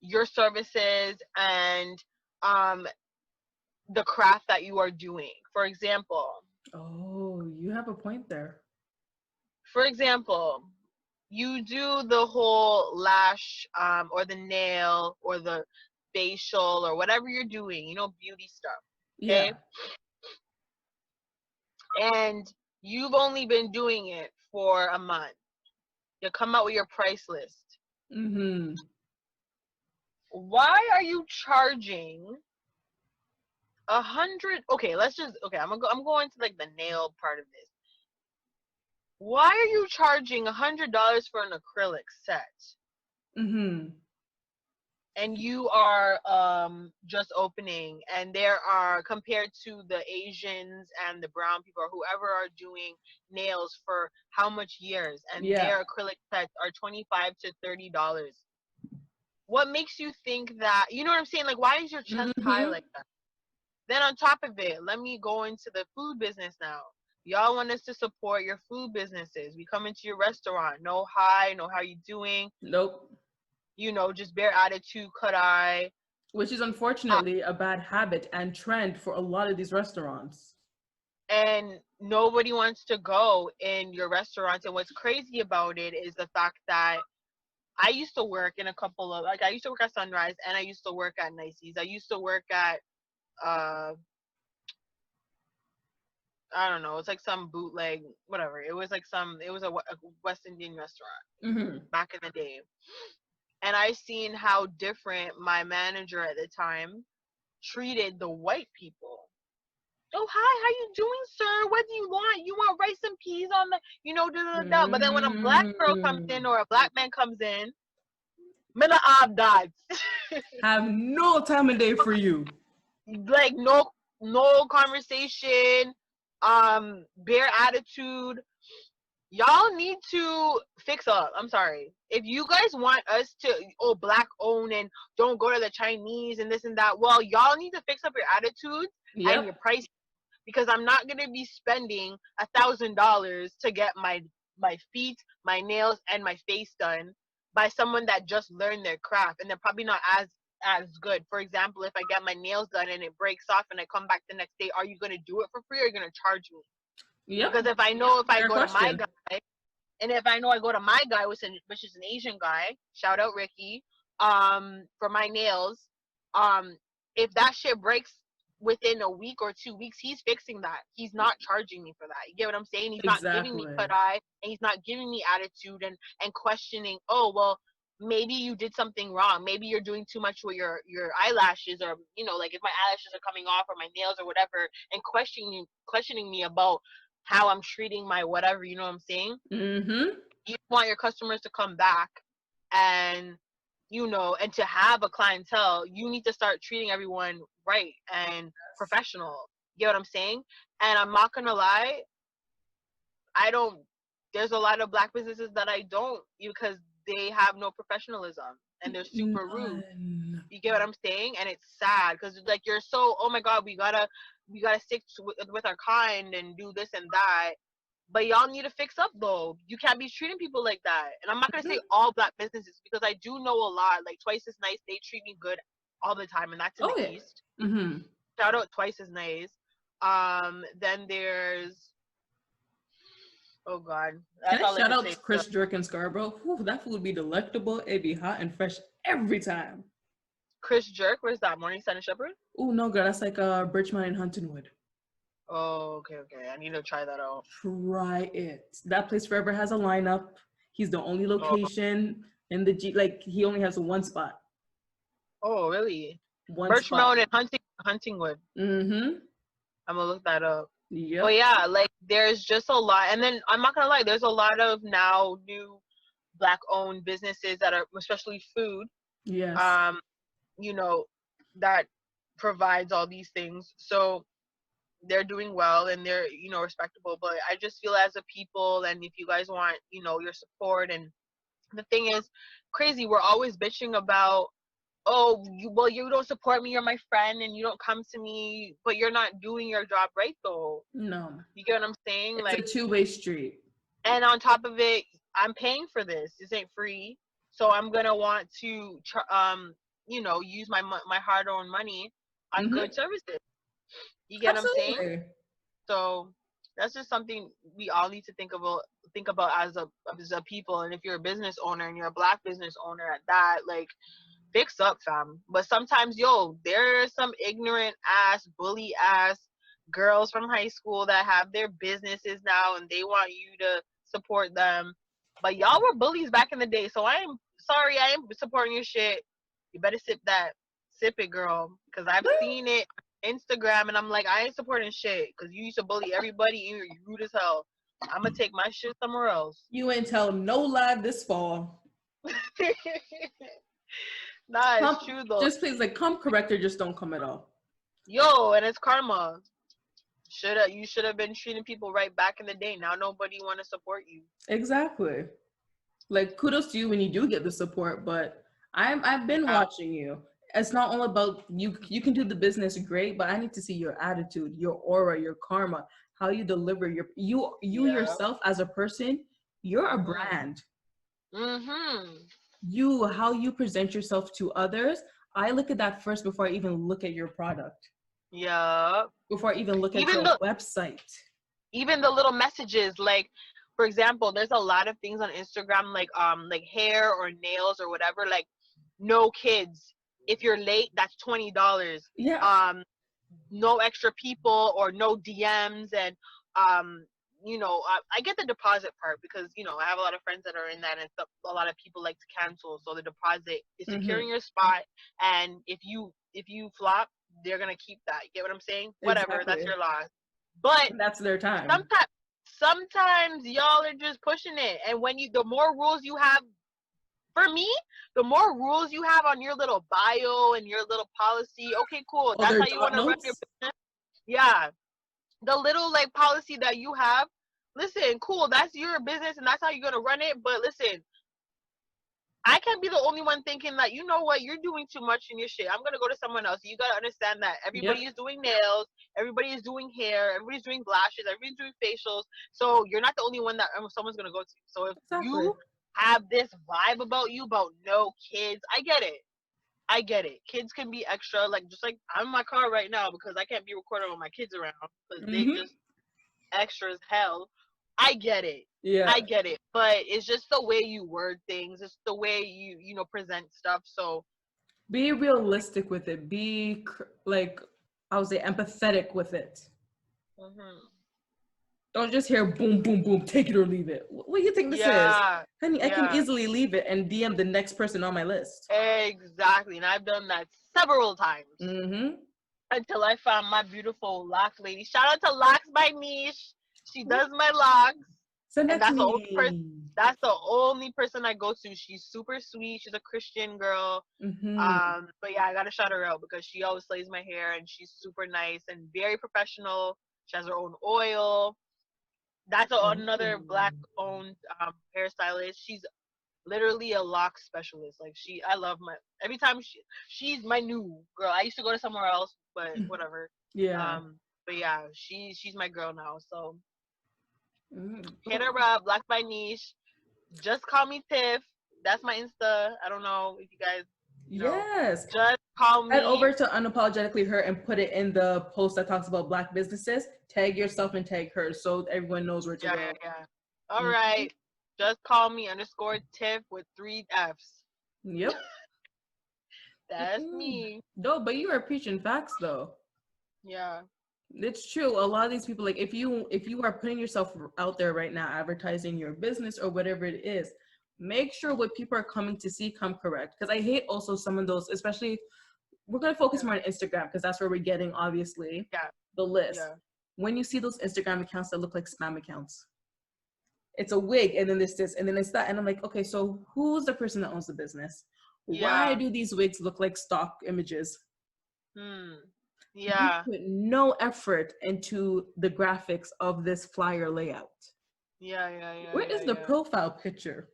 your services and um, the craft that you are doing. Oh, you have a point there. For example, you do the whole lash or the nail or the facial or whatever you're doing, beauty stuff. Okay. Yeah. And you've only been doing it for a month. You come out with your price list. Mm-hmm. Why are you charging 100? Okay, okay, I'm going to like the nail part of this. Why are you charging $100 for an acrylic set? Mm-hmm. And you are just opening, and there are, compared to the Asians and the brown people or whoever are doing nails for how much years, and Yeah. their acrylic sets are $25 to $30. What makes you think that, you know what I'm saying? Like, why is your chest high Mm-hmm. like that? Then on top of it, let me go into the food business now. Y'all want us to support your food businesses. We come into your restaurant, no hi, no how you doing, Nope. just bare attitude, cut eye. Which is unfortunately a bad habit and trend for a lot of these restaurants. And nobody wants to go in your restaurants. And what's crazy about it is the fact that I used to work in a couple of, like, I used to work at Sunrise and I used to work at Nicey's. I used to work at uh I don't know, it's like some bootleg, whatever. It was like it was a West Indian restaurant Mm-hmm. back in the day. And I seen how different my manager at the time treated the white people. Oh, hi, how you doing, sir? What do you want? You want rice and peas on the, da da da. But then when a black girl comes in or a black man comes in, mina abdads. Have no time of day for you. Like no conversation, bare attitude. Y'all need to fix up. I'm sorry. If you guys want us to, black own and don't go to the Chinese and this and that, well, y'all need to fix up your attitudes and your Yep. price, because I'm not gonna be spending $1,000 to get my feet, my nails, and my face done by someone that just learned their craft, and they're probably not as good. For example, if I get my nails done and it breaks off and I come back the next day, are you gonna do it for free or are you gonna charge me? Because Yep. if I know, if I Fair go to my question. guy, and if I know I go to my guy, which is an Asian guy, shout out Ricky, for my nails, um, if that shit breaks within a week or 2 weeks, he's fixing that. He's not charging me for that. You get what I'm saying? He's not giving me Exactly. cut eye, and he's not giving me attitude and questioning. Oh well, maybe you did something wrong. Maybe you're doing too much with your eyelashes, or like if my eyelashes are coming off or my nails or whatever, and questioning me about how I'm treating my whatever. You know what I'm saying? Mm-hmm. You want your customers to come back, and and to have a clientele, you need to start treating everyone right and professional. You get what I'm saying? And I'm not gonna lie, I don't there's a lot of black businesses that I don't, because they have no professionalism and they're super rude. None. You get what I'm saying? And it's sad because like you're so, oh my god, we gotta stick with our kind and do this and that. But y'all need to fix up though. You can't be treating people like that. And I'm not gonna say all black businesses, because I do know a lot. Like Twice as Nice, they treat me good all the time, and that's in Oh the yeah. East. Mm-hmm. Shout out Twice as Nice. Then there's, oh God, Can that's I all I shout could out say. to Chris Jerk in Scarborough? Whew, that food would be delectable. It'd be hot and fresh every time. Chris Jerk, where's that? Morning Sun and Shepherd? Oh no, girl, that's like Birchmount and Huntingwood. Oh, okay. I need to try that out. Try it. That place forever has a lineup. He's the only Oh, location in the G. Like he only has one spot. oh really? One spot. Birchmount and Huntingwood. Mm-hmm. I'm gonna look that up. But Yep. yeah, like there's just a lot, and then I'm not gonna lie, there's a lot of now new black-owned businesses that are, especially food, Yes. um, you know, that provides all these things. So they're doing well and they're, respectable. But I just feel as a people, and if you guys want, your support, and the thing is, crazy, we're always bitching about, oh, you don't support me, you're my friend, and you don't come to me, but you're not doing your job right though. No. You get what I'm saying? It's a Like, two-way street. and on top of it, I'm paying for this. This ain't free, so I'm gonna want to, use my hard-earned money on Mm-hmm. good services. You get what I'm saying? Absolutely. So that's just something we all need to think about as a people. And if you're a business owner and you're a black business owner at that, like, fix up, fam. But sometimes, there are some ignorant ass, bully ass girls from high school that have their businesses now and they want you to support them. But y'all were bullies back in the day, so I am sorry, I am supporting your shit. You better sip it, girl, because I've seen it on Instagram, and I'm like, I ain't supporting shit because you used to bully everybody and you're rude as hell. I'm gonna take my shit somewhere else. You ain't tell no lie this fall. Nah, it's Come, true though. just please, like, come correct or just don't come at all. Yo, and it's karma. You should have been treating people right back in the day. Now nobody want to support you. Exactly. Like, kudos to you when you do get the support, but I've been Yeah, watching you. It's not all about you. You can do the business great, but I need to see your attitude, your aura, your karma, how you deliver you yeah. yourself as a person. You're a Mhm. brand. Mhm. You how you present yourself to others. I look at that first before I even look at your product, Yeah. before I even look at Even your the website. even the little messages, like, for example, there's a lot of things on Instagram, like hair or nails or whatever, like, no kids. If you're late, that's $20. Yeah. Um, no extra people or no DMs, and um I get the deposit part because I have a lot of friends that are in that, and a lot of people like to cancel, so the deposit is Mm-hmm. securing your spot, and if you flop, they're gonna keep that. You get what I'm saying? Whatever, that's Exactly. your loss. But And that's their time. sometimes y'all are just pushing it, and the more rules you have, for me, the more rules you have on your little bio and your little policy, okay, cool, Oh, that's their how you want dot to run your notes. business. Yeah, the little, like, policy that you have, listen, cool, that's your business and that's how you're gonna run it. But listen, I can't be the only one thinking that, you know what, you're doing too much in your shit, I'm gonna go to someone else. You gotta understand that everybody Yep. is doing nails, everybody is doing hair, everybody's doing lashes, everybody's doing facials. So you're not the only one that someone's gonna go to. So if Exactly. you have this vibe about you about no kids, I get it. Kids can be extra, like, just like I'm in my car right now because I can't be recording with my kids around because they Mm-hmm. just extra as hell. I get it. Yeah. I get it. But it's just the way you word things. It's the way you present stuff. So, Be realistic with it. Like, I would say, empathetic with it. mhm. Don't just hear boom, boom, boom, take it or leave it. What do you think this is? Yeah, Honey, I can yeah, easily leave it and DM the next person on my list. exactly. And I've done that several times Mm-hmm. until I found my beautiful lock lady. Shout out to Locks by Niche. She does my locks. Send And that to me. that's the only person I go to. She's super sweet. She's a Christian girl. Mm-hmm. But yeah, I gotta shout her out because she always slays my hair and she's super nice and very professional. She has her own oil. That's another black owned hairstylist. She's literally a lock specialist. Like, I love my every time she's my new girl. I used to go to somewhere else, but whatever. Yeah. But yeah, she's my girl now. So Mm. hit her up, Black by Niche. Just call me Tiff. That's my Insta. I don't know if you guys. No, Yes. just call Head me. over to Unapologetically Her and put it in the post that talks about Black businesses. Tag yourself and tag her so everyone knows where to Yeah, go. yeah, yeah. All Mhm. right. Just call me underscore Tiff with 3 F's. Yep. That's Mm-mm. me. No, but you are preaching facts though. Yeah. It's true. A lot of these people, like if you are putting yourself out there right now, advertising your business or whatever it is, make sure what people are coming to see come correct. Because I hate also some of those, especially we're gonna focus Yeah. more on Instagram because that's where we're getting obviously Yeah. the list. Yeah. When you see those Instagram accounts that look like spam accounts, it's a wig and then there's this and then it's that, and I'm like, okay, so who's the person that owns the business? Why Yeah. do these wigs look like stock images? Hmm. You Yeah. put no effort into the graphics of this flyer layout. Yeah. Yeah. Where Yeah. is the Yeah. profile picture?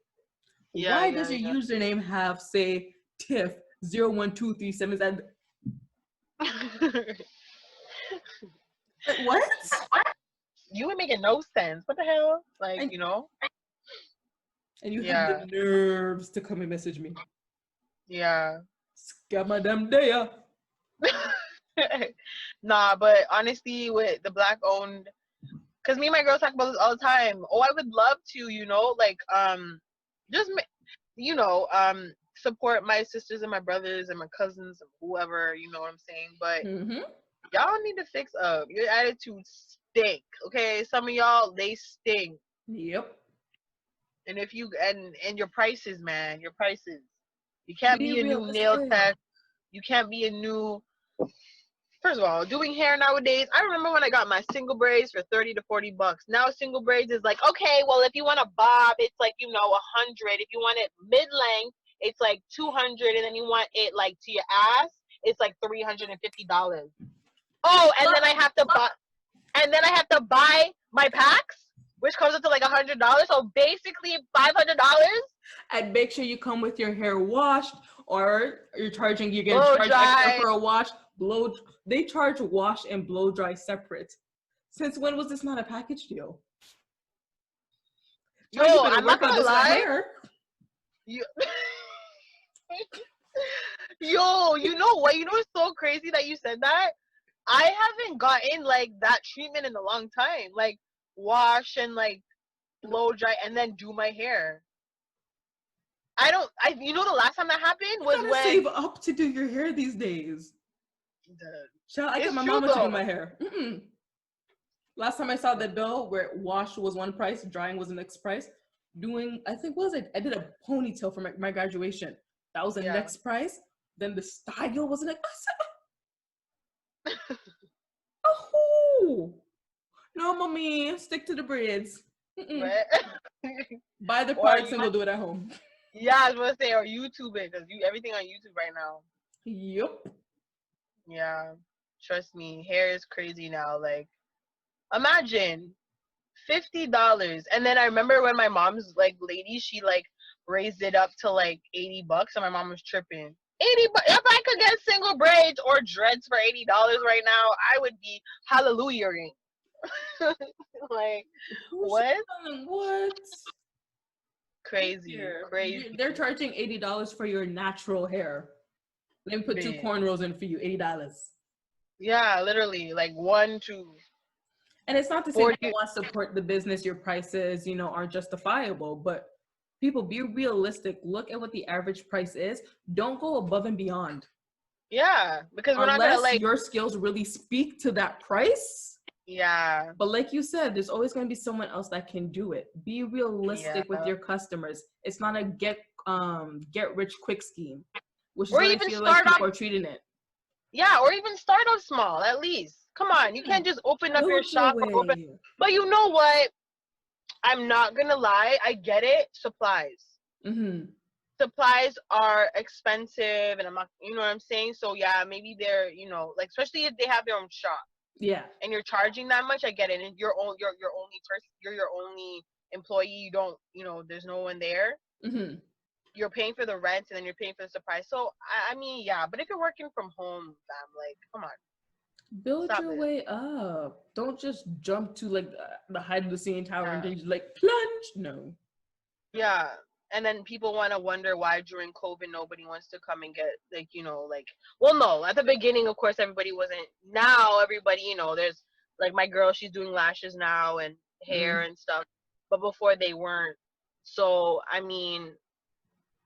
Yeah. Why Yeah. does your Yeah. username have, say, Tiff 01237? And Yeah. what? You ain't making no sense. What the hell? Like, And, and you have Yeah. the nerves to come and message me. Yeah. Scammer them there. Nah, but honestly, with the black owned, because me and my girls talk about this all the time. Oh, I would love to, like, just, support my sisters and my brothers and my cousins and whoever, you know what I'm saying? But Mm-hmm. y'all need to fix up. Your attitudes stink, okay? Some of y'all, they stink. Yep. And if you, and your prices, man, your prices. You can't Be be a new nail realistic. tech. You can't be a new. First of all, doing hair nowadays, I remember when I got my single braids for 30 to 40 bucks. Now single braids is like, okay, well, if you want a bob, it's like, 100. If you want it mid-length, it's like 200. And then you want it like to your ass, it's like $350. Oh, and then I have to buy my packs, which comes up to like $100. So basically $500. And make sure you come with your hair washed, or you're gonna Blow charge extra dry. for a wash. They charge wash and blow dry separate. Since when was this not a package deal? Yo, Child, you better I'm not work on gonna this lie. hair. You, yo, you know what? You know what's so crazy that you said that? I haven't gotten like that treatment in a long time. Like wash and like blow dry and then do my hair. I don't. The last time that happened You was gotta when. save up to do your hair these days. Child, I got It's my true mama to do though. my hair. Last time I saw the bill where wash was one price, drying was the next price. I think, what was it? I did a ponytail for my graduation. That was the Yeah. next price. Then the style was like, oh, no, mommy, stick to the braids. Right. Buy the Or parts and go do it at home. yeah, I was gonna say, or YouTube it, because everything on YouTube right now. Yep. Yeah. Trust me, hair is crazy now. Like, imagine $50. And then I remember when my mom's like lady, she like raised it up to like $80, and my mom was tripping. 80 bucks. If I could get single braids or dreads for $80 right now, I would be hallelujahing. Like, Who's what? what? Crazy, crazy. They're charging $80 for your natural hair. Let me put two Man. cornrows in for you, $80. Yeah, literally, like 1 to And it's not to say that 40. you want to support the business, your prices, are justifiable, but people, be realistic. Look at what the average price is. Don't go above and beyond. Yeah, because we're not gonna Unless like. your skills really speak to that price. Yeah, But like you said, there's always going to be someone else that can do it. Be yeah, realistic with your customers. It's not a get rich quick scheme, which is or what I even feel like start off. people are treating it. Yeah, or even start off small at least. Come on, you Yeah. can't just open up your Build your shop or open. way. But you know what? I'm not gonna lie. I get it. Supplies. Mm-hmm. Supplies are expensive, and I'm not. You know what I'm saying? So yeah, maybe they're. Like, especially if they have their own shop Yeah. and you're charging that much. I get it. And you're only person. You're your only employee. You don't. There's no one there. Mm-hmm. You're paying for the rent and then you're paying for the supplies. So I mean, yeah. But if you're working from home, fam, like, come on, Build stop your it. way up. Don't just jump to like the height of the CN Tower and Yeah. then just like plunge. No. Yeah. And then people want to wonder why during COVID nobody wants to come and get, like, well, no, at the beginning, of course, everybody wasn't. Now everybody, there's like my girl, she's doing lashes now and hair Mm. and stuff, but before they weren't. So I mean,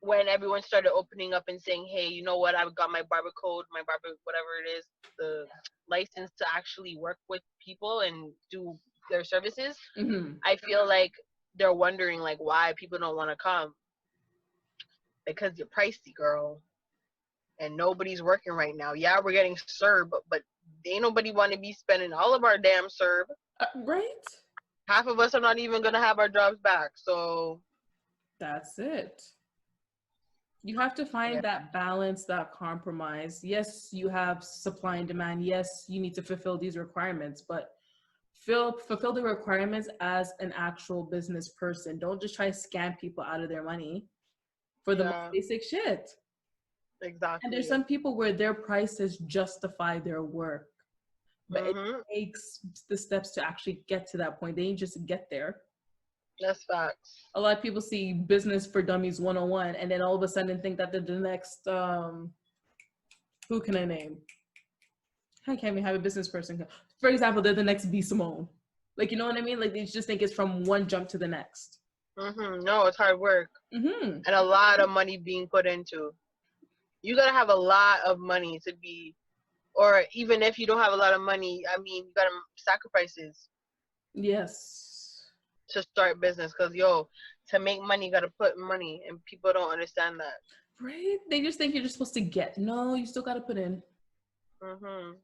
when everyone started opening up and saying, hey, you know what, I've got my barber code, my barber, whatever it is, the license to actually work with people and do their services, Mm-hmm. I feel like they're wondering like why people don't want to come, because you're pricey, girl, and nobody's working right now. Yeah, we're getting served, but ain't nobody want to be spending all of our damn serve. Right? Half of us are not even gonna have our jobs back. So That's it. You have to yeah, find that balance, that compromise. Yes, you have supply and demand. Yes, you need to fulfill these requirements, but fulfill the requirements as an actual business person. Don't just try to scam people out of their money for the most yeah, basic shit. And there's exactly. some people where their prices justify their work, but it Mhm. takes the steps to actually get to that point. They ain't just get there. That's facts. A lot of people see business for dummies 101 and then all of a sudden think that they're the next who can I name? I can't even have a business person. For example, they're the next B Simone. Like, you know what I mean? Like, they just think it's from one jump to the next. Mhm. No, it's hard work Mm-hmm. and a lot of money being put into. You gotta have a lot of money to be, or even if you don't have a lot of money, I mean, you gotta sacrifices Yes. to start business. Cause yo, to make money, you gotta put money, and people don't understand that. Right? They just think you're just supposed to get. No, you still got to put in. Mhm.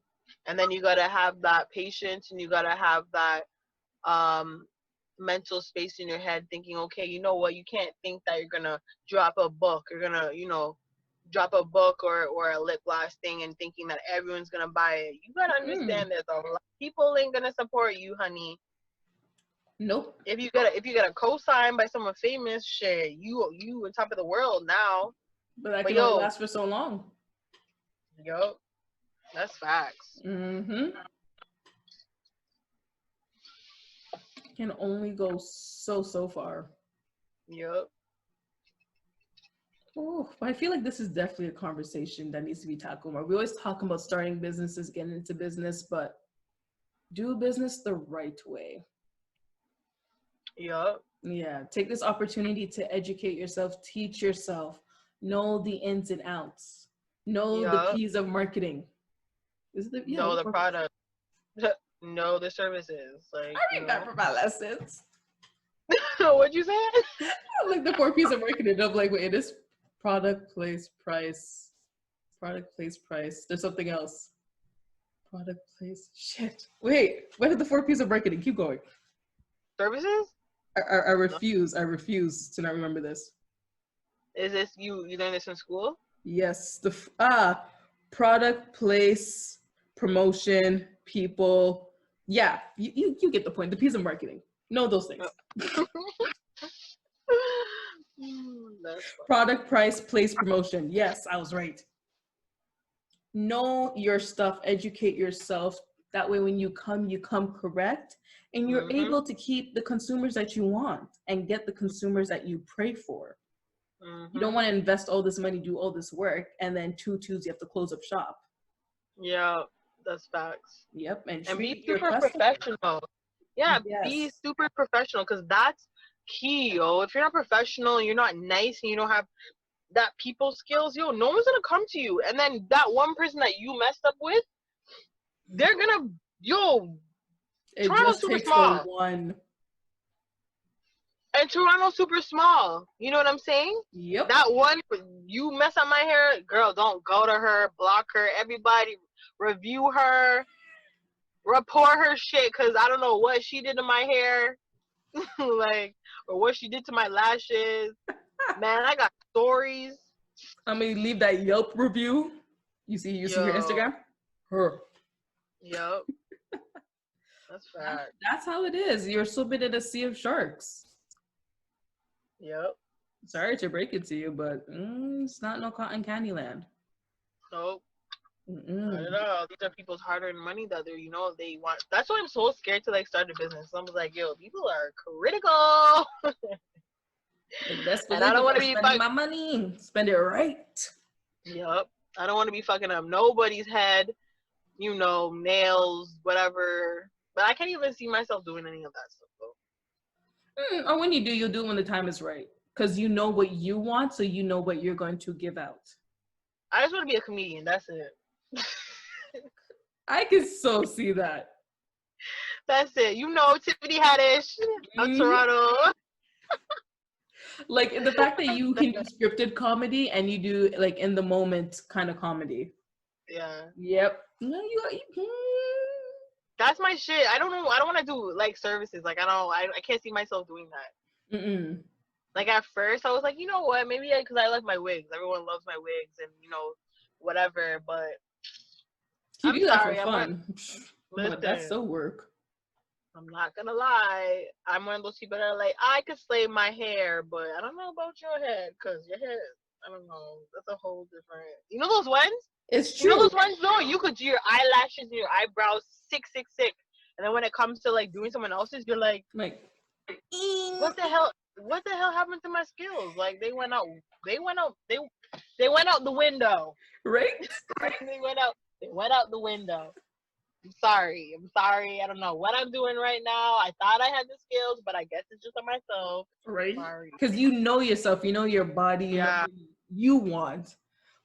And then you gotta have that patience, and you gotta have that um mental space in your head, thinking, okay, you know what? You can't think that you're gonna drop a book. You're gonna, drop a book or a lip gloss thing and thinking that everyone's gonna buy it. You gotta Mm. understand there's a lot of people ain't gonna support you, honey. Nope. If you get a co-sign by someone famous, shit, you on top of the world now. But that But can only yo, last for so long. yo, that's facts. Mm-hmm. Can only go so far. Yup. Oh, but I feel like this is definitely a conversation that needs to be tackled more. We always talk about starting businesses, getting into business, but do business the right way. Yup. Yeah, take this opportunity to educate yourself, teach yourself, know the ins and outs, know the Yup. P's of marketing. Is the yeah? Know the product. Know the services. I Like, read that for my lessons. What'd you say? Like the 4 P's of marketing. I'm like, wait, it is product, place, price. Product, place, price. There's something else. Product, place. Shit. Wait, what are the 4 P's of marketing? Keep going. Services? I No. refuse. I refuse to not remember this. Is this you learned this in school? Yes. Product, place, promotion, people. Yeah, you get the point. The P's of marketing. Know those things. That's funny. Product, price, place, promotion. Yes, I was right. Know your stuff, educate yourself. That way, when you come correct, and you're Mhm. able to keep the consumers that you want and get the consumers that you pray for. You don't Mhm. want to invest all this money, do all this work, and then two you have to close up shop. Yeah, that's facts. Yep, and And be treat your super customer. professional. Yeah, be Yes, super professional because that's key, yo. If you're not professional and you're not nice and you don't have that people skills, yo, no one's gonna come to you. And then that one person that you messed up with, they're gonna, yo, it Toronto's just super takes the small. one. And Toronto's super small. You know what I'm saying? Yep. That one, you mess up my hair, girl, don't go to her, block her, everybody review her, report her shit, because I don't know what she did to my hair, like, or what she did to my lashes. Man, I got stories. I'm gonna leave that Yelp review. You see her Yo, Instagram? Her. yep, that's fact. That's how it is. You're swimming in a sea of sharks. Yep, Sorry to break it to you, but it's not no cotton candy land. nope. Not at Mm-mm. all. These are people's hard-earned money that they want. That's why I'm so scared to like start a business. I'm like, yo, people are critical. Like, best And I believe don't it, want I'm to be spending my money. Spend it right. Yep. I don't want to be fucking up nobody's head, nails, whatever. But I can't even see myself doing any of that stuff though. Or when you do, you'll do it when the time is right. Because you know what you want, so you know what you're going to give out. I just want to be a comedian. That's it. I can so see that. That's it. Tiffany Haddish of Mhm. Toronto. Like the fact that you can do scripted comedy and you do like in the moment kind of comedy. Yeah. Yep. No, That's my shit. I don't know. I don't want to do like services. Like I can't see myself doing that. Mm-mm. Like at first I was like, you know what? Maybe because I like my wigs. Everyone loves my wigs and whatever. But You I'm do that for sorry. fun. But that's Listen. so work. I'm not gonna lie. I'm one of those people that are like, I could slay my hair, but I don't know about your head, cause your head, I don't know. That's a whole different. You know those ones? It's You know true. those ones though? You could do your eyelashes and your eyebrows sick, and then when it comes to like doing someone else's, you're like, Like, what the hell? What the hell happened to my skills? Like they went out. They went out the window. right? They went out. They went out the window. I'm sorry. I don't know what I'm doing right now. I thought I had the skills, but I guess it's just on myself. Right? Sorry. Because you know yourself, you know your body, you know Yeah. what you want.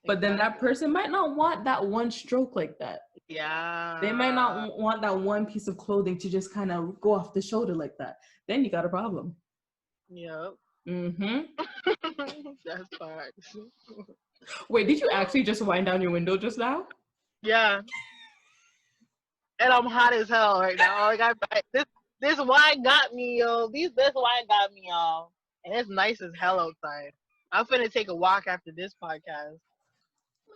But then that Exactly. person might not want that one stroke like that. Yeah. They might not want that one piece of clothing to just kind of go off the shoulder like that. Then you got a problem. Yep. Mm-hmm. That's facts. Wait, did you actually just wind down your window just now? Yeah. And I'm hot as hell right now. Like this wine got me, yo. This wine got me, y'all. And it's nice as hell outside. I'm finna take a walk after this podcast.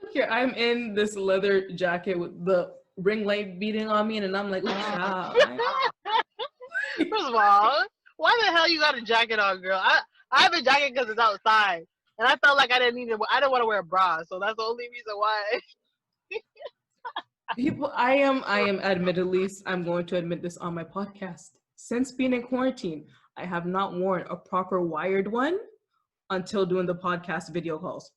Look here, I'm in this leather jacket with the ring light beating on me, and I'm like, ooh, child. First of all, why the hell you got a jacket on, girl? I have a jacket because it's outside, and I felt like I didn't want to wear a bra, so that's the only reason why. People, I am admittedly, I'm going to admit this on my podcast. Since being in quarantine, I have not worn a proper wired one until doing the podcast video calls.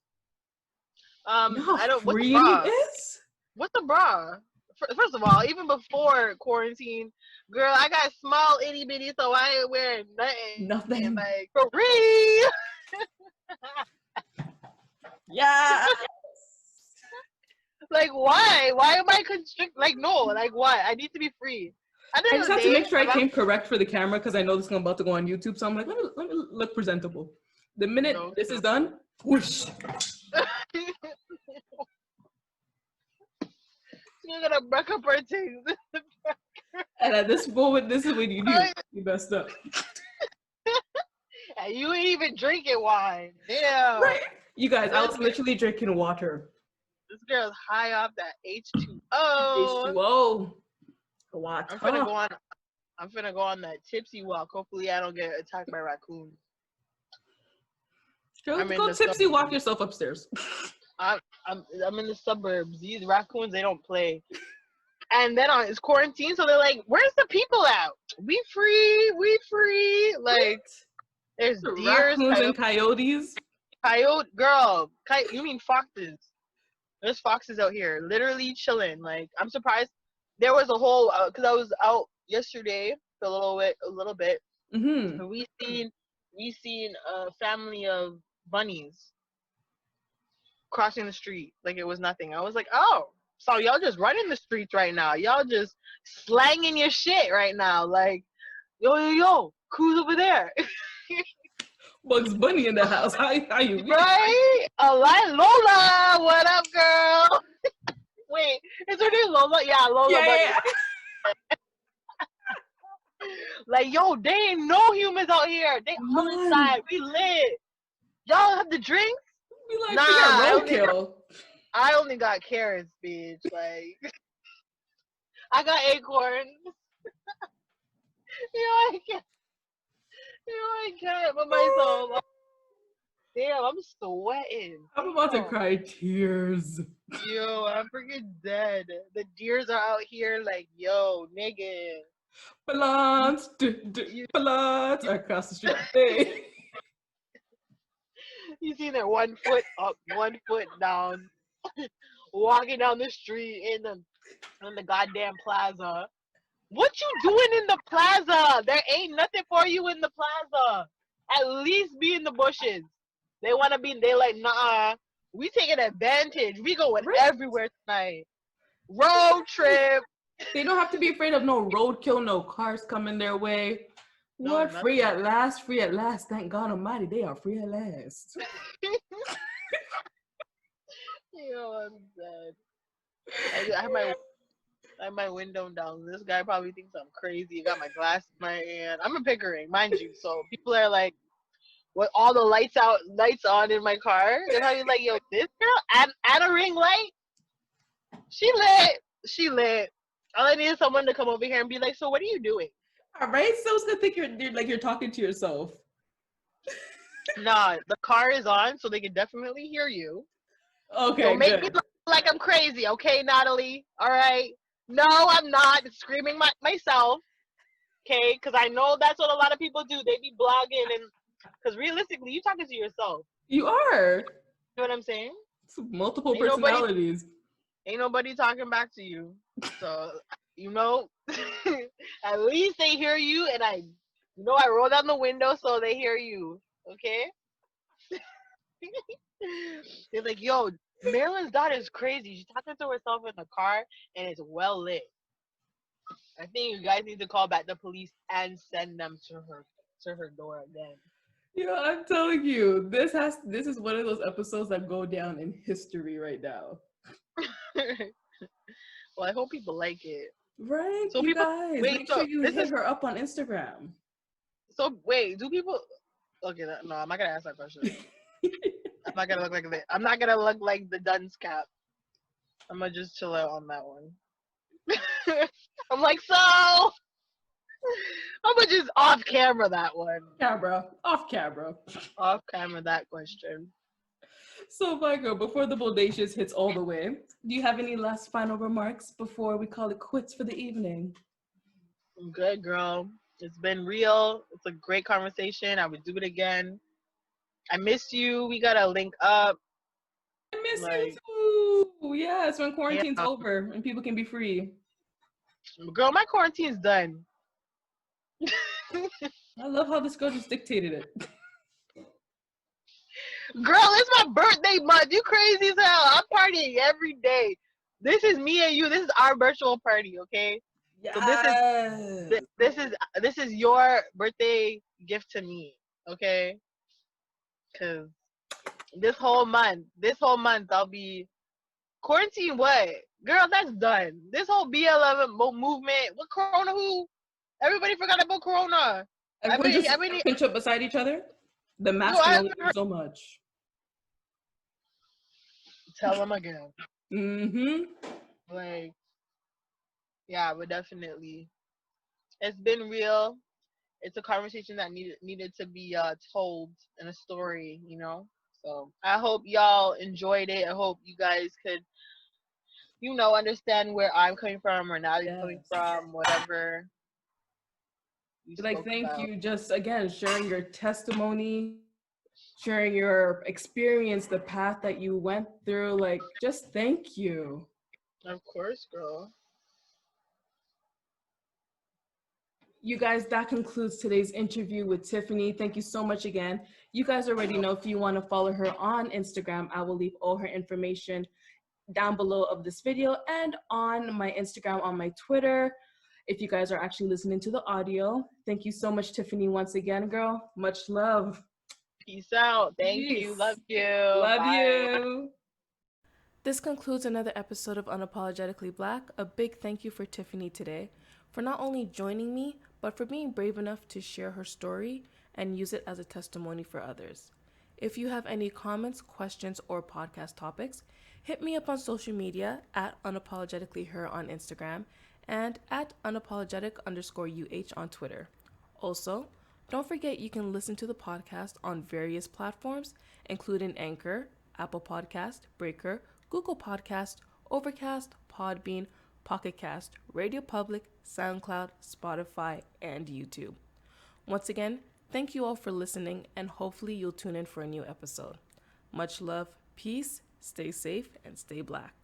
You know I how don't. What's the freeing it bra? is? What's the bra? First of all, even before quarantine, girl, I got small itty bitty, so I ain't wearing nothing. Nothing. Like for real. Yeah. Like why? Why am I constrict? Like no. Like what? I need to be free. At the I end just of the have to day, make sure I came correct for the camera because I know this is about to go on YouTube. So I'm like, let me look presentable. The minute this is done, whoosh. You're gonna break up our things. And at this moment, this is when you knew you messed up. And you ain't even drinking wine. Damn. Right. You guys, I was literally drinking water. This girl's high off that H2O. H2O. Water. I'm finna go on that tipsy walk. Hopefully I don't get attacked by raccoons. Go tipsy walk yourself upstairs. I'm in the suburbs. These raccoons, they don't play. And then it's quarantine, so they're like, "Where's the people at? We free." Like, there's deers, raccoons and coyotes. Girl, you mean foxes? There's foxes out here, literally chilling. Like, I'm surprised. There was a whole because I was out yesterday for a little bit. Mm-hmm. And we seen a family of bunnies crossing the street like it was nothing. I was like, oh, so y'all just running the streets right now. Y'all just slanging your shit right now. Like, yo, who's over there? Bugs Bunny in the house. How you right? Lola, what up, girl? Wait, is her name Lola? Yeah, Lola. Yeah. Like, yo, they ain't no humans out here. They all inside. We lit. Y'all have the drinks? Be like, nah, I only got carrots, bitch. Like, I got acorns. I can't put myself. Like, damn, I'm sweating. I'm about to cry tears. Yo, I'm freaking dead. The deers are out here like, yo, nigga. Plants across the street. Hey. You seen there 1 foot up, 1 foot down, walking down the street in the goddamn plaza. What you doing in the plaza? There ain't nothing for you in the plaza. At least be in the bushes. They wanna be. They like, nah. We taking advantage. We going Right. everywhere tonight. Road trip. They don't have to be afraid of no roadkill, no cars coming their way. No, What? Free nothing. at last, free at last. Thank God Almighty, they are free at last. Yo, I'm dead. I have my window down. This guy probably thinks I'm crazy. I got my glass in my hand. I'm a Pickering, mind you. So people are like, with all the lights on in my car. They're probably like, yo, this girl at a ring light. She lit. She lit. All I need is someone to come over here and be like, so what are you doing? All right, so it's gonna think you're like you're talking to yourself. Nah, the car is on, so they can definitely hear you. Okay, Don't make me good. look like I'm crazy, okay, Natalie? All right. No, I'm not screaming myself, okay? Because I know that's what a lot of people do. They be blogging and because realistically, you talking to yourself. You are. You know what I'm saying? It's multiple Ain't nobody personalities. Ain't nobody talking back to you. So, at least they hear you, and I roll down the window so they hear you. Okay? They're like, yo, Marilyn's daughter is crazy. She's talking to herself in the car, and it's well lit. I think you guys need to call back the police and send them to her door again. I'm telling you, this is one of those episodes that go down in history right now. Well, I hope people like it. Right, So you people, guys, wait. make So sure you this hit is her up on Instagram. so. Wait, do people? Okay, no, I'm not gonna ask that question. I'm not gonna look like that. I'm not gonna look like the dunce cap. I'm gonna just chill out on that one. I'm like, so I'm gonna just off camera that one. Off camera. Off camera that question. So, Michael, before the bodacious hits all the way, do you have any last final remarks before we call it quits for the evening? I'm good, girl. It's been real. It's a great conversation. I would do it again. I missed you. We gotta link up. I miss Like, you too. Yes, when yeah, quarantine's over and people can be free. girl, my quarantine's done. I love how this girl just dictated it. Girl, it's my birthday month. You crazy as hell. I'm partying every day. This is me and you. This is our virtual party, okay? So Yes. this is your birthday gift to me, okay? Cause this whole month I'll be quarantine. What, girl? That's done. This whole BLM movement. What Corona? Who? Everybody forgot about Corona. Everyone just I mean, pinch up beside each other. The yo, mask can I only do so much. tell them again. Mm-hmm. Like, yeah, but definitely, it's been real. It's a conversation that needed to be told in a story, So I hope y'all enjoyed it. I hope you guys could, understand where I'm coming from, where Natalie's coming Yes. from, whatever we Like, spoke thank about. you. Just again, sharing your testimony, sharing your experience, the path that you went through. Like, just thank you. Of course, girl. You guys, that concludes today's interview with Tiffany. Thank you so much again. You guys already know if you want to follow her on Instagram, I will leave all her information down below of this video and on my Instagram, on my Twitter, if you guys are actually listening to the audio. Thank you so much, Tiffany, once again, girl. Much love. Peace out. Thank you. Peace. Love you. Love Bye. you. This concludes another episode of Unapologetically Black. A big thank you for Tiffany today for not only joining me, but for being brave enough to share her story and use it as a testimony for others. If you have any comments, questions, or podcast topics, hit me up on social media at unapologeticallyher on Instagram and at unapologetic_UH on Twitter. Also, don't forget you can listen to the podcast on various platforms, including Anchor, Apple Podcast, Breaker, Google Podcast, Overcast, Podbean, Pocket Cast, Radio Public, SoundCloud, Spotify, and YouTube. Once again, thank you all for listening, and hopefully you'll tune in for a new episode. Much love, peace, stay safe, and stay black.